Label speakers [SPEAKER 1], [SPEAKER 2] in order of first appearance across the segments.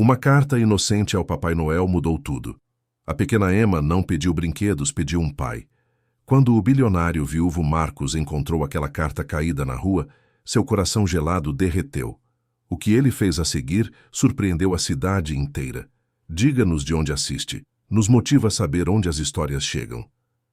[SPEAKER 1] Uma carta inocente ao Papai Noel mudou tudo. A pequena Emma não pediu brinquedos, pediu um pai. Quando o bilionário viúvo Marcos encontrou aquela carta caída na rua, seu coração gelado derreteu. O que ele fez a seguir surpreendeu a cidade inteira. Diga-nos de onde assiste. Nos motiva a saber onde as histórias chegam.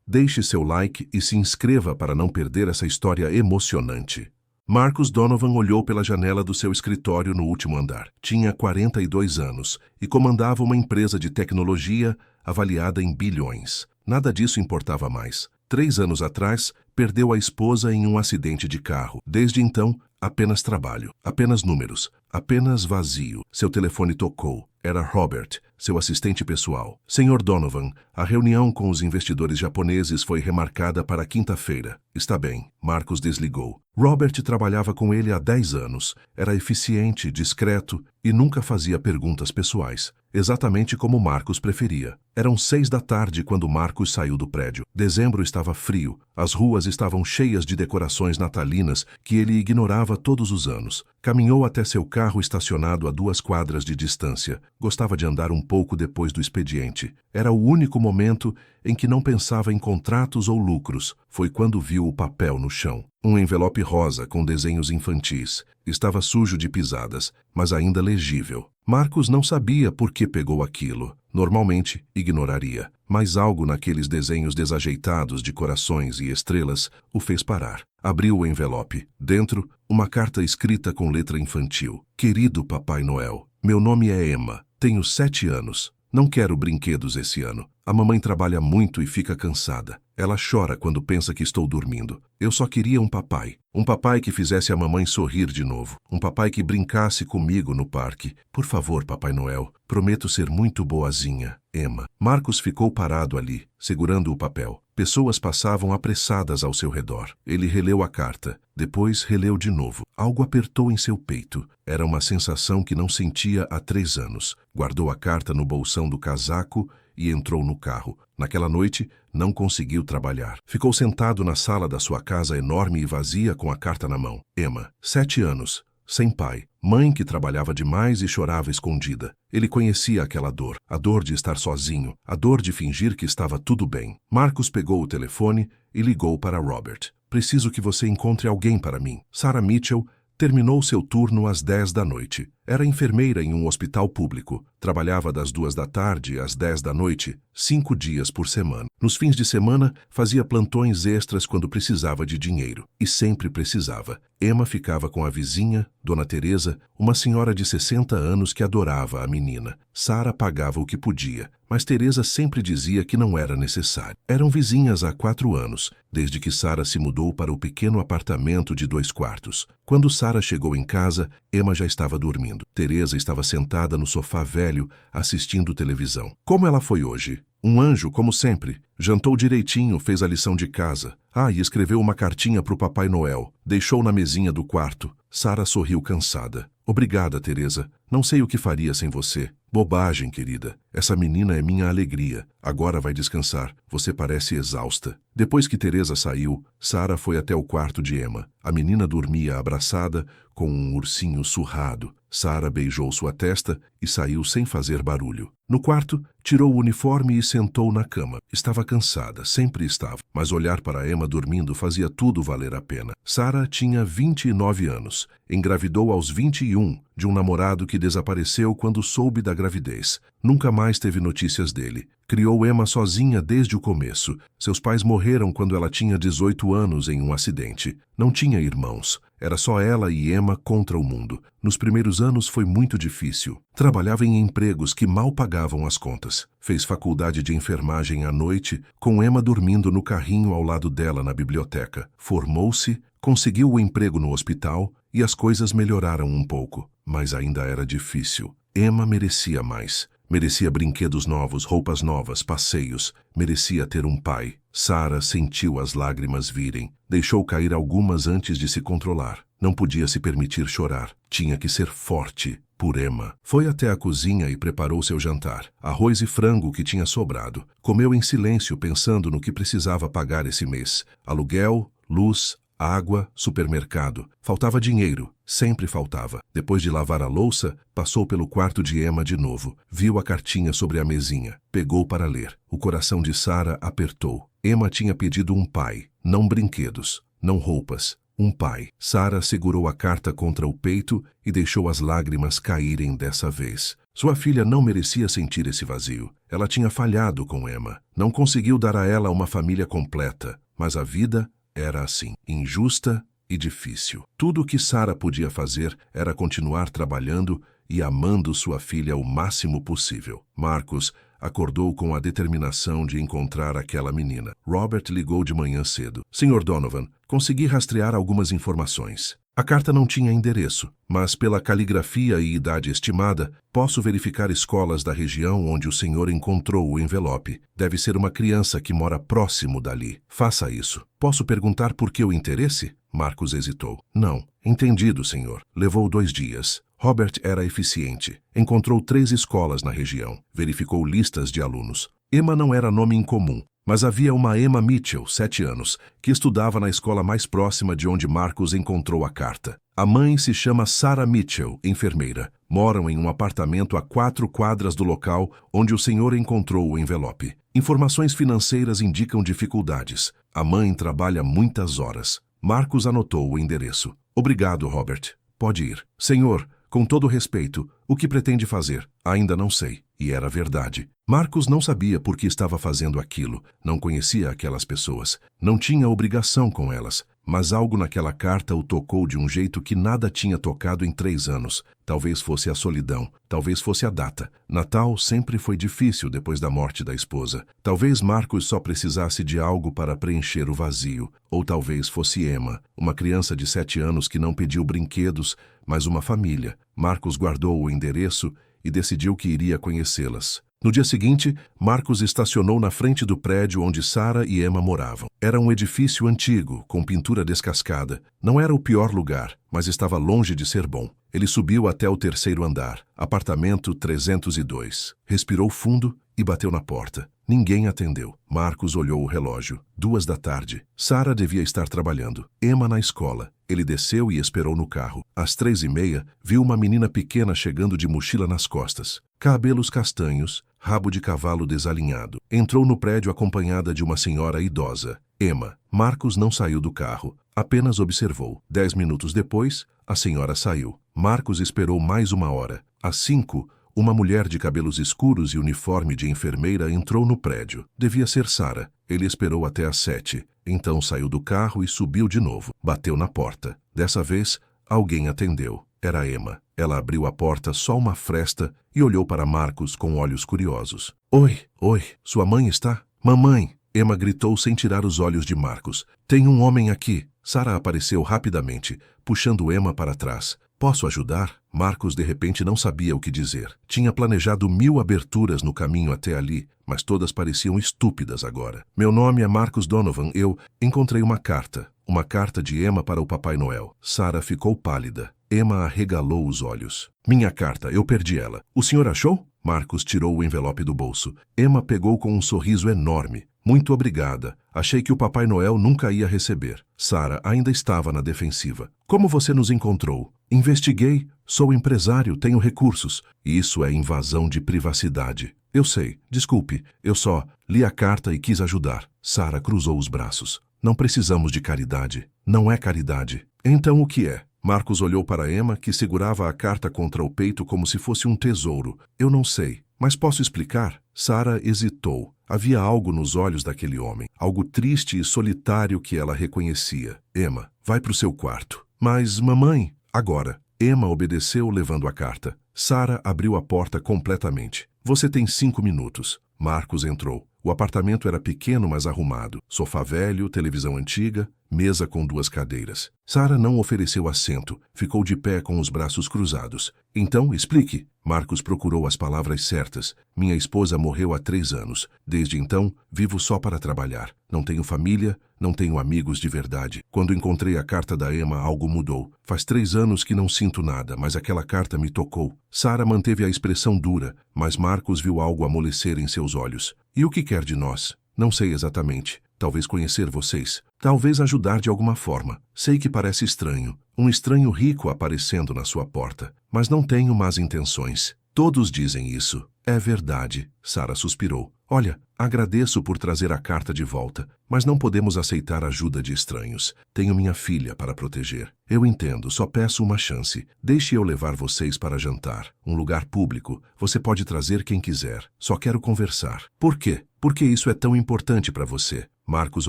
[SPEAKER 1] Deixe seu like e se inscreva para não perder essa história emocionante. Marcus Donovan olhou pela janela do seu escritório no último andar. Tinha 42 anos e comandava uma empresa de tecnologia avaliada em bilhões. Nada disso importava mais. 3 anos atrás, perdeu a esposa em um acidente de carro. Desde então, apenas trabalho, apenas números, apenas vazio. Seu telefone tocou. Era Robert, seu assistente pessoal. Senhor Donovan, a reunião com os investidores japoneses foi remarcada para quinta-feira. Está bem, Marcos desligou. Robert trabalhava com ele há 10 anos. Era eficiente, discreto e nunca fazia perguntas pessoais. Exatamente como Marcos preferia. Eram 6 da tarde quando Marcos saiu do prédio. Dezembro estava frio. As ruas estavam cheias de decorações natalinas que ele ignorava todos os anos. Caminhou até seu carro estacionado a 2 quadras de distância. Gostava de andar um pouco depois do expediente. Era o único momento em que não pensava em contratos ou lucros. Foi quando viu o papel no chão. Um envelope rosa com desenhos infantis. Estava sujo de pisadas, mas ainda legível. Marcos não sabia por que pegou aquilo. Normalmente, ignoraria. Mas algo naqueles desenhos desajeitados de corações e estrelas o fez parar. Abriu o envelope. Dentro, uma carta escrita com letra infantil. Querido Papai Noel, meu nome é Emma. Tenho 7 anos. Não quero brinquedos esse ano. A mamãe trabalha muito e fica cansada. Ela chora quando pensa que estou dormindo. Eu só queria um papai. Um papai que fizesse a mamãe sorrir de novo. Um papai que brincasse comigo no parque. Por favor, Papai Noel, prometo ser muito boazinha. Emma. Marcos ficou parado ali, segurando o papel. Pessoas passavam apressadas ao seu redor. Ele releu a carta. Depois releu de novo. Algo apertou em seu peito. Era uma sensação que não sentia há 3 anos. Guardou a carta no bolsão do casaco e entrou no carro. Naquela noite, não conseguiu trabalhar. Ficou sentado na sala da sua casa enorme e vazia com a carta na mão. Emma, 7 anos, sem pai. Mãe que trabalhava demais e chorava escondida. Ele conhecia aquela dor, a dor de estar sozinho, a dor de fingir que estava tudo bem. Marcos pegou o telefone e ligou para Robert. Preciso que você encontre alguém para mim. Sarah Mitchell terminou seu turno às 10 da noite. Era enfermeira em um hospital público. Trabalhava das 2 da tarde às 10 da noite, 5 dias por semana. Nos fins de semana, fazia plantões extras quando precisava de dinheiro. E sempre precisava. Emma ficava com a vizinha, Dona Teresa, uma senhora de 60 anos que adorava a menina. Sarah pagava o que podia, mas Teresa sempre dizia que não era necessário. Eram vizinhas há 4 anos, desde que Sarah se mudou para o pequeno apartamento de 2 quartos. Quando Sarah chegou em casa, Emma já estava dormindo. Teresa estava sentada no sofá velho, assistindo televisão. Como ela foi hoje? Um anjo, como sempre. Jantou direitinho, fez a lição de casa. E escreveu uma cartinha para o Papai Noel. Deixou na mesinha do quarto. Sarah sorriu cansada. Obrigada, Teresa. Não sei o que faria sem você. Bobagem, querida. Essa menina é minha alegria. Agora vai descansar. Você parece exausta. Depois que Teresa saiu, Sarah foi até o quarto de Emma. A menina dormia abraçada com um ursinho surrado. Sarah beijou sua testa e saiu sem fazer barulho. No quarto, tirou o uniforme e sentou na cama. Estava cansada, sempre estava, mas olhar para Emma dormindo fazia tudo valer a pena. Sarah tinha 29 anos. Engravidou aos 21 de um namorado que desapareceu quando soube da gravidez. Nunca mais teve notícias dele. Criou Emma sozinha desde o começo. Seus pais morreram quando ela tinha 18 anos em um acidente. Não tinha irmãos. Era só ela e Emma contra o mundo. Nos primeiros anos foi muito difícil. Trabalhava em empregos que mal pagavam as contas. Fez faculdade de enfermagem à noite, com Emma dormindo no carrinho ao lado dela na biblioteca. Formou-se, conseguiu o emprego no hospital e as coisas melhoraram um pouco. Mas ainda era difícil. Emma merecia mais. Merecia brinquedos novos, roupas novas, passeios. Merecia ter um pai. Sarah sentiu as lágrimas virem. Deixou cair algumas antes de se controlar. Não podia se permitir chorar. Tinha que ser forte por Emma. Foi até a cozinha e preparou seu jantar. Arroz e frango que tinha sobrado. Comeu em silêncio pensando no que precisava pagar esse mês. Aluguel, luz, água, supermercado. Faltava dinheiro. Sempre faltava. Depois de lavar a louça, passou pelo quarto de Emma de novo. Viu a cartinha sobre a mesinha. Pegou para ler. O coração de Sarah apertou. Emma tinha pedido um pai. Não brinquedos, não roupas. Um pai. Sarah segurou a carta contra o peito e deixou as lágrimas caírem dessa vez. Sua filha não merecia sentir esse vazio. Ela tinha falhado com Emma. Não conseguiu dar a ela uma família completa. Mas a vida era assim, injusta e difícil. Tudo o que Sarah podia fazer era continuar trabalhando e amando sua filha o máximo possível. Marcus acordou com a determinação de encontrar aquela menina. Robert ligou de manhã cedo. Sr. Donovan, consegui rastrear algumas informações. A carta não tinha endereço, mas pela caligrafia e idade estimada, posso verificar escolas da região onde o senhor encontrou o envelope. Deve ser uma criança que mora próximo dali. Faça isso. Posso perguntar por que o interesse? Marcus hesitou. Não. Entendido, senhor. Levou 2 dias. Robert era eficiente. Encontrou 3 escolas na região. Verificou listas de alunos. Emma não era nome incomum, mas havia uma Emma Mitchell, 7 anos, que estudava na escola mais próxima de onde Marcus encontrou a carta. A mãe se chama Sarah Mitchell, enfermeira. Moram em um apartamento a 4 quadras do local onde o senhor encontrou o envelope. Informações financeiras indicam dificuldades. A mãe trabalha muitas horas. Marcus anotou o endereço. Obrigado, Robert. Pode ir. Senhor, com todo respeito, o que pretende fazer? Ainda não sei. E era verdade. Marcus não sabia por que estava fazendo aquilo. Não conhecia aquelas pessoas. Não tinha obrigação com elas. Mas algo naquela carta o tocou de um jeito que nada tinha tocado em 3 anos. Talvez fosse a solidão. Talvez fosse a data. Natal sempre foi difícil depois da morte da esposa. Talvez Marcus só precisasse de algo para preencher o vazio. Ou talvez fosse Emma, uma criança de 7 anos que não pediu brinquedos, mas uma família. Marcus guardou o endereço e decidiu que iria conhecê-las. No dia seguinte, Marcus estacionou na frente do prédio onde Sarah e Emma moravam. Era um edifício antigo, com pintura descascada. Não era o pior lugar, mas estava longe de ser bom. Ele subiu até o 3º andar, apartamento 302. Respirou fundo e bateu na porta. Ninguém atendeu. Marcus olhou o relógio. 2 da tarde. Sarah devia estar trabalhando. Emma na escola. Ele desceu e esperou no carro. Às 3h30, viu uma menina pequena chegando de mochila nas costas. Cabelos castanhos, rabo de cavalo desalinhado. Entrou no prédio acompanhada de uma senhora idosa. Emma. Marcus não saiu do carro. Apenas observou. 10 minutos depois, a senhora saiu. Marcus esperou mais 1 hora. Às 5, uma mulher de cabelos escuros e uniforme de enfermeira entrou no prédio. Devia ser Sarah. Ele esperou até às 7. Então saiu do carro e subiu de novo. Bateu na porta. Dessa vez, alguém atendeu. Era Emma. Ela abriu a porta só uma fresta e olhou para Marcus com olhos curiosos. Oi, sua mãe está? Mamãe! Emma gritou sem tirar os olhos de Marcus. Tem um homem aqui. Sarah apareceu rapidamente, puxando Emma para trás. Posso ajudar? Marcus de repente não sabia o que dizer. Tinha planejado 1000 aberturas no caminho até ali, mas todas pareciam estúpidas agora. Meu nome é Marcus Donovan. Eu encontrei uma carta. Uma carta de Emma para o Papai Noel. Sarah ficou pálida. Emma arregalou os olhos. Minha carta, eu perdi ela. O senhor achou? Marcus tirou o envelope do bolso. Emma pegou com um sorriso enorme. Muito obrigada. Achei que o Papai Noel nunca ia receber. Sarah ainda estava na defensiva. Como você nos encontrou? Investiguei. Sou empresário, tenho recursos. Isso é invasão de privacidade. Eu sei. Desculpe. Eu só li a carta e quis ajudar. Sarah cruzou os braços. Não precisamos de caridade. Não é caridade. Então o que é? Marcus olhou para Emma, que segurava a carta contra o peito como se fosse um tesouro. Eu não sei, mas posso explicar? Sarah hesitou. Havia algo nos olhos daquele homem, algo triste e solitário que ela reconhecia. Emma, vai para o seu quarto. Mas, mamãe, agora. Emma obedeceu levando a carta. Sarah abriu a porta completamente. Você tem 5 minutos. Marcus entrou. O apartamento era pequeno, mas arrumado. Sofá velho, televisão antiga, mesa com 2 cadeiras. Sarah não ofereceu assento. Ficou de pé com os braços cruzados. Então, explique. Marcus procurou as palavras certas. Minha esposa morreu há 3 anos. Desde então, vivo só para trabalhar. Não tenho família, não tenho amigos de verdade. Quando encontrei a carta da Emma, algo mudou. Faz 3 anos que não sinto nada, mas aquela carta me tocou. Sarah manteve a expressão dura, mas Marcus viu algo amolecer em seus olhos. E o que quer de nós? Não sei exatamente. Talvez conhecer vocês. Talvez ajudar de alguma forma. Sei que parece estranho. Um estranho rico aparecendo na sua porta. Mas não tenho más intenções. Todos dizem isso. É verdade, Sara suspirou. Olha, agradeço por trazer a carta de volta, mas não podemos aceitar ajuda de estranhos. Tenho minha filha para proteger. Eu entendo, só peço uma chance. Deixe eu levar vocês para jantar. Um lugar público. Você pode trazer quem quiser. Só quero conversar. Por quê? Por que isso é tão importante para você? Marcos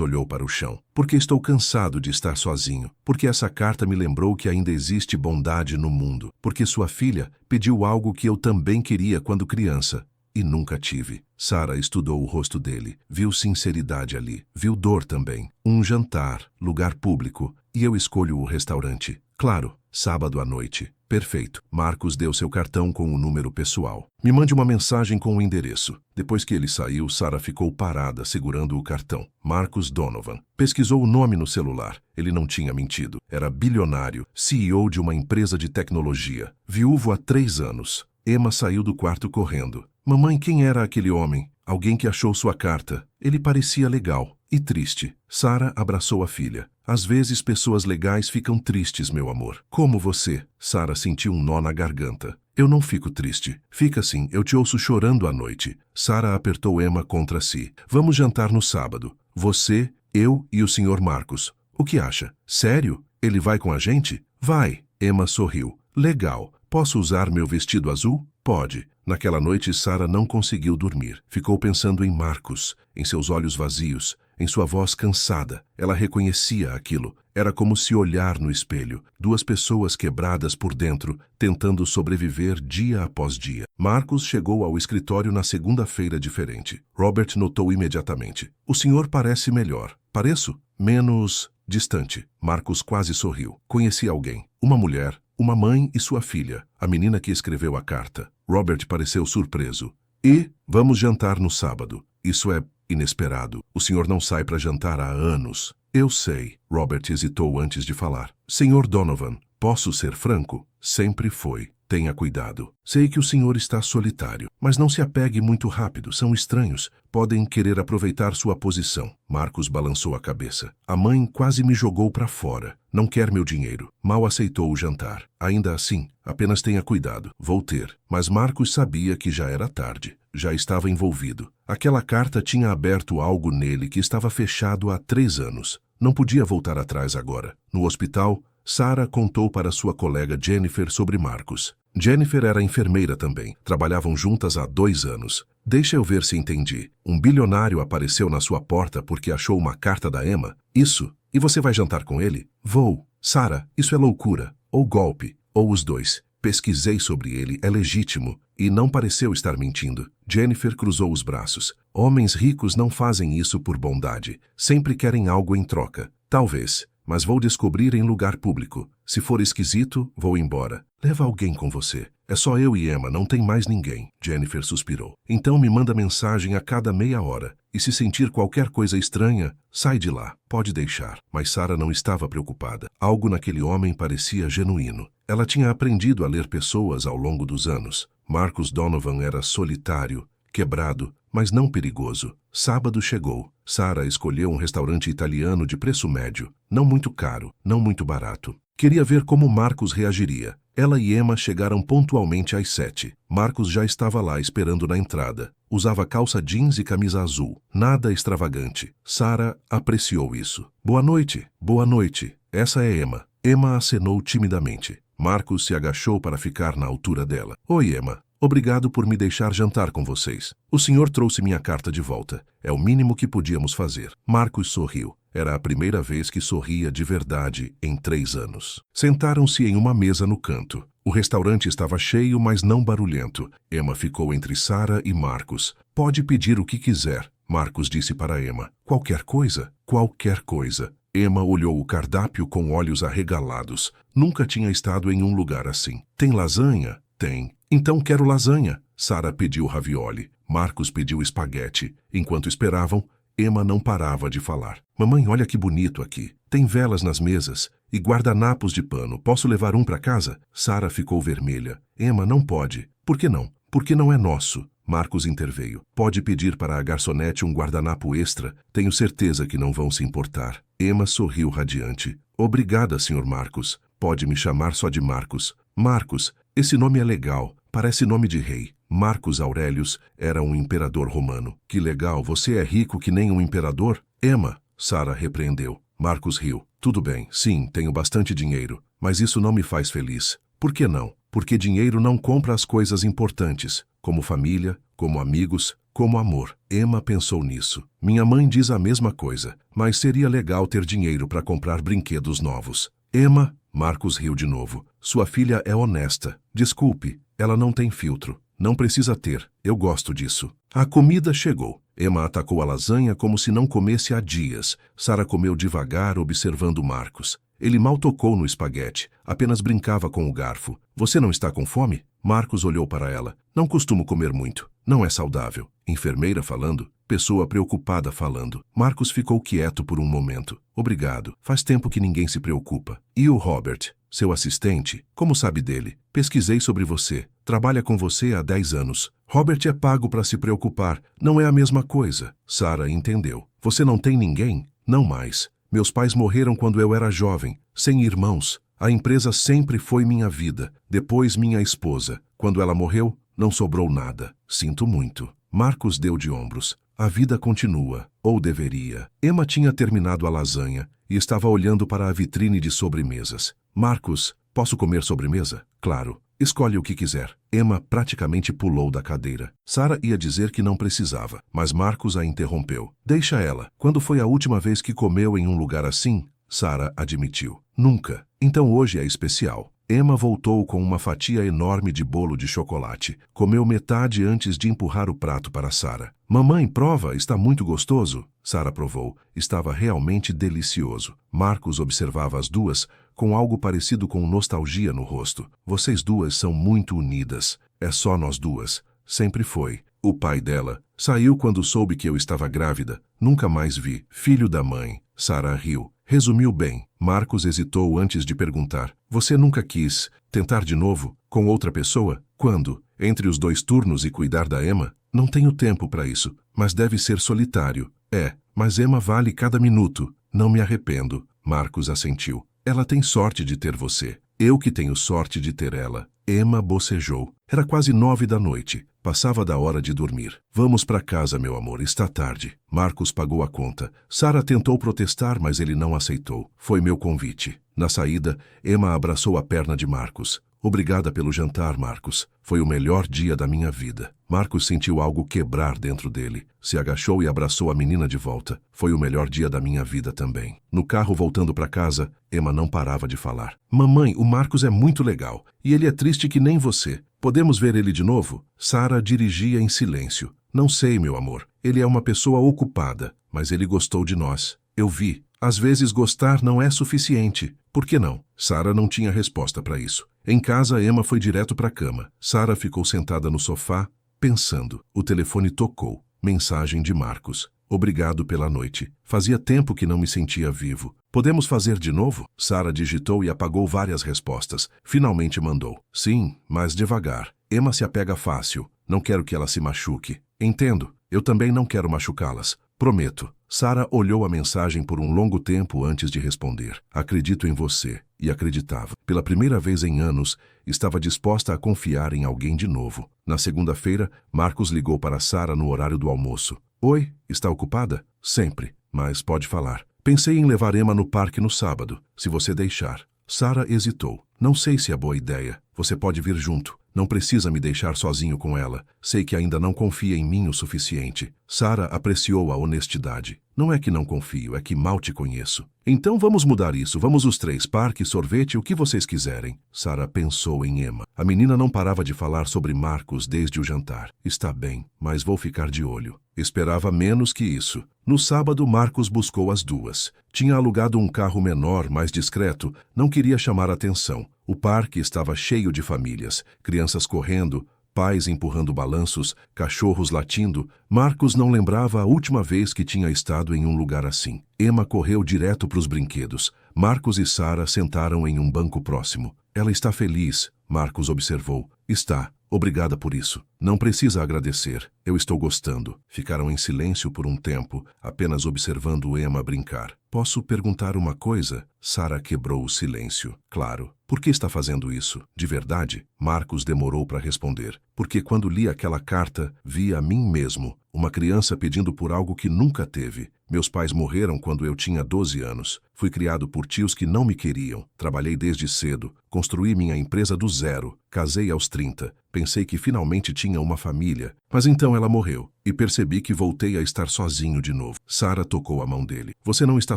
[SPEAKER 1] olhou para o chão. Porque estou cansado de estar sozinho. Porque essa carta me lembrou que ainda existe bondade no mundo. Porque sua filha pediu algo que eu também queria quando criança. E nunca tive. Sara estudou o rosto dele. Viu sinceridade ali. Viu dor também. Um jantar, lugar público. E eu escolho o restaurante. Claro, sábado à noite. Perfeito. Marcos deu seu cartão com o número pessoal. Me mande uma mensagem com o endereço. Depois que ele saiu, Sara ficou parada, segurando o cartão. Marcos Donovan. Pesquisou o nome no celular. Ele não tinha mentido. Era bilionário, CEO de uma empresa de tecnologia. Viúvo há 3 anos. Emma saiu do quarto correndo. Mamãe, quem era aquele homem? Alguém que achou sua carta. Ele parecia legal e triste. Sara abraçou a filha. Às vezes pessoas legais ficam tristes, meu amor. Como você? Sara sentiu um nó na garganta. Eu não fico triste. Fica assim, eu te ouço chorando à noite. Sara apertou Emma contra si. Vamos jantar no sábado. Você, eu e o Sr. Marcos. O que acha? Sério? Ele vai com a gente? Vai. Emma sorriu. Legal. Posso usar meu vestido azul? Pode. Naquela noite, Sara não conseguiu dormir. Ficou pensando em Marcos, em seus olhos vazios, em sua voz cansada. Ela reconhecia aquilo. Era como se olhar no espelho. 2 pessoas quebradas por dentro, tentando sobreviver dia após dia. Marcos chegou ao escritório na segunda-feira diferente. Robert notou imediatamente. O senhor parece melhor. Pareço? Menos distante. Marcos quase sorriu. Conheci alguém. Uma mulher. Uma mãe e sua filha, a menina que escreveu a carta. Robert pareceu surpreso. E vamos jantar no sábado. Isso é inesperado. O senhor não sai para jantar há anos. Eu sei. Robert hesitou antes de falar. Senhor Donovan, posso ser franco? Sempre foi. Tenha cuidado. Sei que o senhor está solitário, mas não se apegue muito rápido. São estranhos. Podem querer aproveitar sua posição. Marcos balançou a cabeça. A mãe quase me jogou para fora. Não quer meu dinheiro. Mal aceitou o jantar. Ainda assim, apenas tenha cuidado. Vou ter. Mas Marcos sabia que já era tarde. Já estava envolvido. Aquela carta tinha aberto algo nele que estava fechado há 3 anos. Não podia voltar atrás agora. No hospital, Sara contou para sua colega Jennifer sobre Marcos. Jennifer era enfermeira também. Trabalhavam juntas há 2 anos. Deixa eu ver se entendi. Um bilionário apareceu na sua porta porque achou uma carta da Emma? Isso. E você vai jantar com ele? Vou. Sara, isso é loucura. Ou golpe. Ou os dois. Pesquisei sobre ele, é legítimo. E não pareceu estar mentindo. Jennifer cruzou os braços. Homens ricos não fazem isso por bondade. Sempre querem algo em troca. Talvez. Mas vou descobrir em lugar público. Se for esquisito, vou embora. Leva alguém com você. É só eu e Emma, não tem mais ninguém. Jennifer suspirou. Então me manda mensagem a cada meia hora. E se sentir qualquer coisa estranha, sai de lá. Pode deixar. Mas Sara não estava preocupada. Algo naquele homem parecia genuíno. Ela tinha aprendido a ler pessoas ao longo dos anos. Marcos Donovan era solitário, quebrado, mas não perigoso. Sábado chegou. Sara escolheu um restaurante italiano de preço médio. Não muito caro, não muito barato. Queria ver como Marcos reagiria. Ela e Emma chegaram pontualmente às 7. Marcos já estava lá esperando na entrada. Usava calça jeans e camisa azul. Nada extravagante. Sara apreciou isso. Boa noite. Boa noite. Essa é Emma. Emma acenou timidamente. Marcos se agachou para ficar na altura dela. Oi, Emma. Obrigado por me deixar jantar com vocês. O senhor trouxe minha carta de volta. É o mínimo que podíamos fazer. Marcos sorriu. Era a primeira vez que sorria de verdade em 3 anos. Sentaram-se em uma mesa no canto. O restaurante estava cheio, mas não barulhento. Emma ficou entre Sara e Marcos. Pode pedir o que quiser. Marcos disse para Emma. Qualquer coisa? Qualquer coisa. Emma olhou o cardápio com olhos arregalados. Nunca tinha estado em um lugar assim. Tem lasanha? Tem. Então quero lasanha. Sara pediu ravioli. Marcos pediu espaguete. Enquanto esperavam, Emma não parava de falar. Mamãe, olha que bonito aqui. Tem velas nas mesas e guardanapos de pano. Posso levar um para casa? Sara ficou vermelha. Emma, não pode. Por que não? Porque não é nosso. Marcos interveio. Pode pedir para a garçonete um guardanapo extra? Tenho certeza que não vão se importar. Emma sorriu radiante. Obrigada, Sr. Marcos. Pode me chamar só de Marcos. Marcos, esse nome é legal. Parece nome de rei. Marcus Aurelius era um imperador romano. Que legal, você é rico que nem um imperador? Emma, Sarah repreendeu. Marcus riu. Tudo bem, sim, tenho bastante dinheiro, mas isso não me faz feliz. Por que não? Porque dinheiro não compra as coisas importantes, como família, como amigos, como amor. Emma pensou nisso. Minha mãe diz a mesma coisa, mas seria legal ter dinheiro para comprar brinquedos novos. Emma, Marcus riu de novo. Sua filha é honesta. Desculpe, ela não tem filtro. Não precisa ter. Eu gosto disso. A comida chegou. Emma atacou a lasanha como se não comesse há dias. Sarah comeu devagar, observando Marcus. Ele mal tocou no espaguete, apenas brincava com o garfo. Você não está com fome? Marcus olhou para ela. Não costumo comer muito. Não é saudável. Enfermeira falando. Pessoa preocupada falando. Marcus ficou quieto por um momento. Obrigado. Faz tempo que ninguém se preocupa. E o Robert? Seu assistente? Como sabe dele? Pesquisei sobre você. Trabalha com você há 10 anos. Robert é pago para se preocupar. Não é a mesma coisa. Sarah entendeu. Você não tem ninguém? Não mais. Meus pais morreram quando eu era jovem, sem irmãos. A empresa sempre foi minha vida. Depois minha esposa. Quando ela morreu, não sobrou nada. Sinto muito. Marcus deu de ombros. A vida continua. Ou deveria. Emma tinha terminado a lasanha e estava olhando para a vitrine de sobremesas. Marcus, posso comer sobremesa? Claro. Escolhe o que quiser. Emma praticamente pulou da cadeira. Sarah ia dizer que não precisava, mas Marcus a interrompeu. Deixa ela. Quando foi a última vez que comeu em um lugar assim? Sarah admitiu. Nunca. Então hoje é especial. Emma voltou com uma fatia enorme de bolo de chocolate. Comeu metade antes de empurrar o prato para Sarah. Mamãe, prova, está muito gostoso. Sarah provou. Estava realmente delicioso. Marcus observava as duas, com algo parecido com nostalgia no rosto. Vocês duas são muito unidas. É só nós duas. Sempre foi. O pai dela saiu quando soube que eu estava grávida. Nunca mais vi. Filho da mãe. Sarah riu. Resumiu bem. Marcus hesitou antes de perguntar. Você nunca quis tentar de novo? Com outra pessoa? Quando? Entre os 2 turnos e cuidar da Emma? Não tenho tempo para isso, mas deve ser solitário. É, mas Emma vale cada minuto. Não me arrependo. Marcus assentiu. Ela tem sorte de ter você. Eu que tenho sorte de ter ela. Emma bocejou. Era quase 9 da noite. Passava da hora de dormir. Vamos para casa, meu amor, está tarde. Marcus pagou a conta. Sarah tentou protestar, mas ele não aceitou. Foi meu convite. Na saída, Emma abraçou a perna de Marcus. Obrigada pelo jantar, Marcus. Foi o melhor dia da minha vida. Marcus sentiu algo quebrar dentro dele. Se agachou e abraçou a menina de volta. Foi o melhor dia da minha vida também. No carro voltando para casa, Emma não parava de falar. Mamãe, o Marcus é muito legal. E ele é triste que nem você. Podemos ver ele de novo? Sarah dirigia em silêncio. Não sei, meu amor. Ele é uma pessoa ocupada, mas ele gostou de nós. Eu vi. Às vezes gostar não é suficiente. Por que não? Sarah não tinha resposta para isso. Em casa, Emma foi direto para a cama. Sarah ficou sentada no sofá, pensando. O telefone tocou. Mensagem de Marcus. Obrigado pela noite. Fazia tempo que não me sentia vivo. Podemos fazer de novo? Sarah digitou e apagou várias respostas. Finalmente mandou. Sim, mas devagar. Emma se apega fácil. Não quero que ela se machuque. Entendo. Eu também não quero machucá-las. Prometo. Sarah olhou a mensagem por um longo tempo antes de responder. Acredito em você. E acreditava. Pela primeira vez em anos, estava disposta a confiar em alguém de novo. Na segunda-feira, Marcus ligou para Sarah no horário do almoço. Oi, está ocupada? Sempre. Mas pode falar. Pensei em levar Emma no parque no sábado, se você deixar. Sarah hesitou. Não sei se é boa ideia. Você pode vir junto. Não precisa me deixar sozinho com ela. Sei que ainda não confia em mim o suficiente. Sarah apreciou a honestidade. Não é que não confio, é que mal te conheço. Então vamos mudar isso. Vamos os 3. Parque, sorvete, o que vocês quiserem. Sarah pensou em Emma. A menina não parava de falar sobre Marcus desde o jantar. Está bem, mas vou ficar de olho. Esperava menos que isso. No sábado, Marcus buscou as duas. Tinha alugado um carro menor, mais discreto. Não queria chamar atenção. O parque estava cheio de famílias. Crianças correndo, pais empurrando balanços, cachorros latindo. Marcus não lembrava a última vez que tinha estado em um lugar assim. Emma correu direto para os brinquedos. Marcus e Sarah sentaram em um banco próximo. Ela está feliz, Marcus observou. Está. Obrigada por isso. Não precisa agradecer. Eu estou gostando. Ficaram em silêncio por um tempo, apenas observando Emma brincar. Posso perguntar uma coisa? Sarah quebrou o silêncio. Claro. Por que está fazendo isso? De verdade? Marcos demorou para responder. Porque quando li aquela carta, vi a mim mesmo, uma criança pedindo por algo que nunca teve. Meus pais morreram quando eu tinha 12 anos. Fui criado por tios que não me queriam. Trabalhei desde cedo. Construí minha empresa do zero. Casei aos 30. Pensei que finalmente tinha uma família. Mas então ela morreu. E percebi que voltei a estar sozinho de novo. Sara tocou a mão dele. Você não está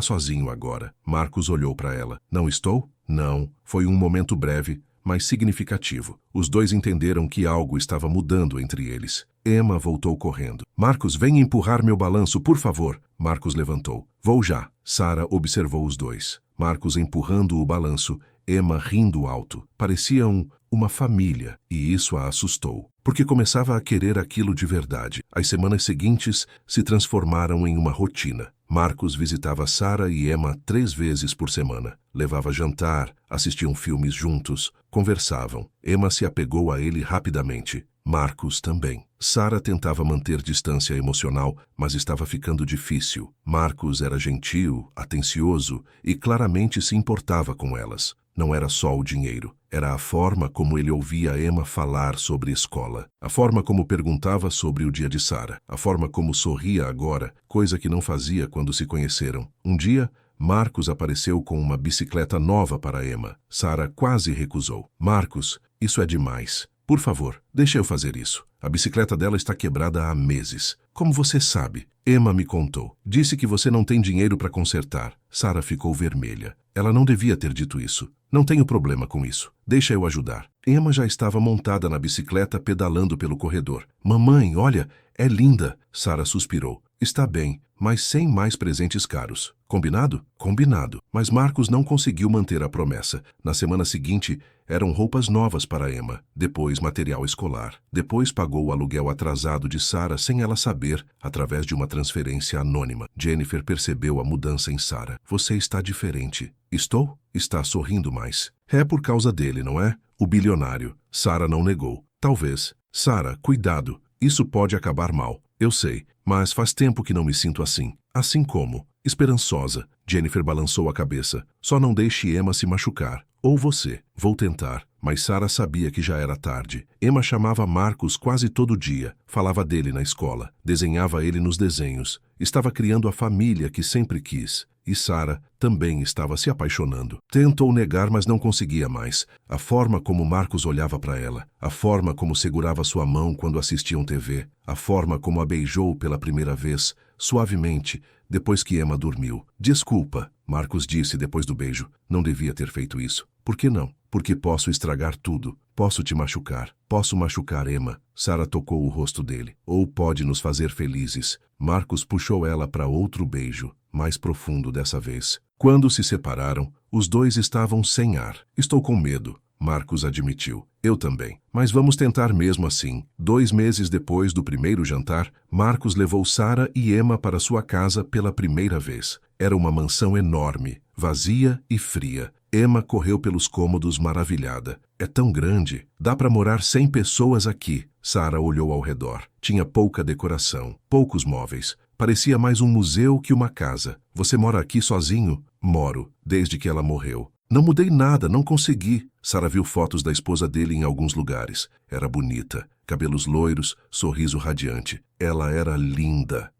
[SPEAKER 1] sozinho agora. Marcos olhou para ela. Não estou? Não. Foi um momento breve, mas significativo. Os dois entenderam que algo estava mudando entre eles. Emma voltou correndo. Marcos, venha empurrar meu balanço, por favor. Marcos levantou. Vou já. Sara observou os dois. Marcos empurrando o balanço, Emma rindo alto. Pareciam uma família, e isso a assustou, porque começava a querer aquilo de verdade. As semanas seguintes se transformaram em uma rotina. Marcos visitava Sara e Emma 3 vezes por semana. Levava jantar, assistiam filmes juntos, conversavam. Emma se apegou a ele rapidamente. Marcos também. Sara tentava manter distância emocional, mas estava ficando difícil. Marcos era gentil, atencioso e claramente se importava com elas. Não era só o dinheiro, era a forma como ele ouvia Emma falar sobre escola, a forma como perguntava sobre o dia de Sara, a forma como sorria agora, coisa que não fazia quando se conheceram. Um dia, Marcos apareceu com uma bicicleta nova para Emma. Sara quase recusou. Marcos, isso é demais. Por favor, deixe eu fazer isso. A bicicleta dela está quebrada há meses. Como você sabe? Emma me contou. Disse que você não tem dinheiro para consertar. Sara ficou vermelha. Ela não devia ter dito isso. Não tenho problema com isso. Deixa eu ajudar. Emma já estava montada na bicicleta pedalando pelo corredor. Mamãe, olha, é linda. Sara suspirou. Está bem, mas sem mais presentes caros. Combinado? Combinado. Mas Marcos não conseguiu manter a promessa. Na semana seguinte, eram roupas novas para Emma. Depois, material escolar. Depois, pagou o aluguel atrasado de Sara sem ela saber, através de uma transferência anônima. Jennifer percebeu a mudança em Sara. Você está diferente. Estou? Está sorrindo mais. É por causa dele, não é? O bilionário. Sara não negou. Talvez. Sara, cuidado. Isso pode acabar mal. Eu sei, mas faz tempo que não me sinto assim. Assim como? Esperançosa. Jennifer balançou a cabeça. Só não deixe Emma se machucar. Ou você. Vou tentar. Mas Sara sabia que já era tarde. Emma chamava Marcos quase todo dia. Falava dele na escola. Desenhava ele nos desenhos. Estava criando a família que sempre quis. E Sara também estava se apaixonando. Tentou negar, mas não conseguia mais. A forma como Marcos olhava para ela, a forma como segurava sua mão quando assistiam TV, a forma como a beijou pela primeira vez, suavemente, depois que Emma dormiu. Desculpa, Marcos disse depois do beijo. Não devia ter feito isso. Por que não? Porque posso estragar tudo. Posso te machucar. Posso machucar Emma. Sara tocou o rosto dele. Ou pode nos fazer felizes. Marcos puxou ela para outro beijo, mais profundo dessa vez. Quando se separaram, os dois estavam sem ar. Estou com medo, Marcos admitiu. Eu também. Mas vamos tentar mesmo assim. 2 meses depois do primeiro jantar, Marcos levou Sara e Emma para sua casa pela primeira vez. Era uma mansão enorme, vazia e fria. Emma correu pelos cômodos maravilhada. É tão grande. Dá para morar 100 pessoas aqui. Sara olhou ao redor. Tinha pouca decoração, poucos móveis. Parecia mais um museu que uma casa. Você mora aqui sozinho? Moro, desde que ela morreu. Não mudei nada, não consegui. Sara viu fotos da esposa dele em alguns lugares. Era bonita, cabelos loiros, sorriso radiante. Ela era linda,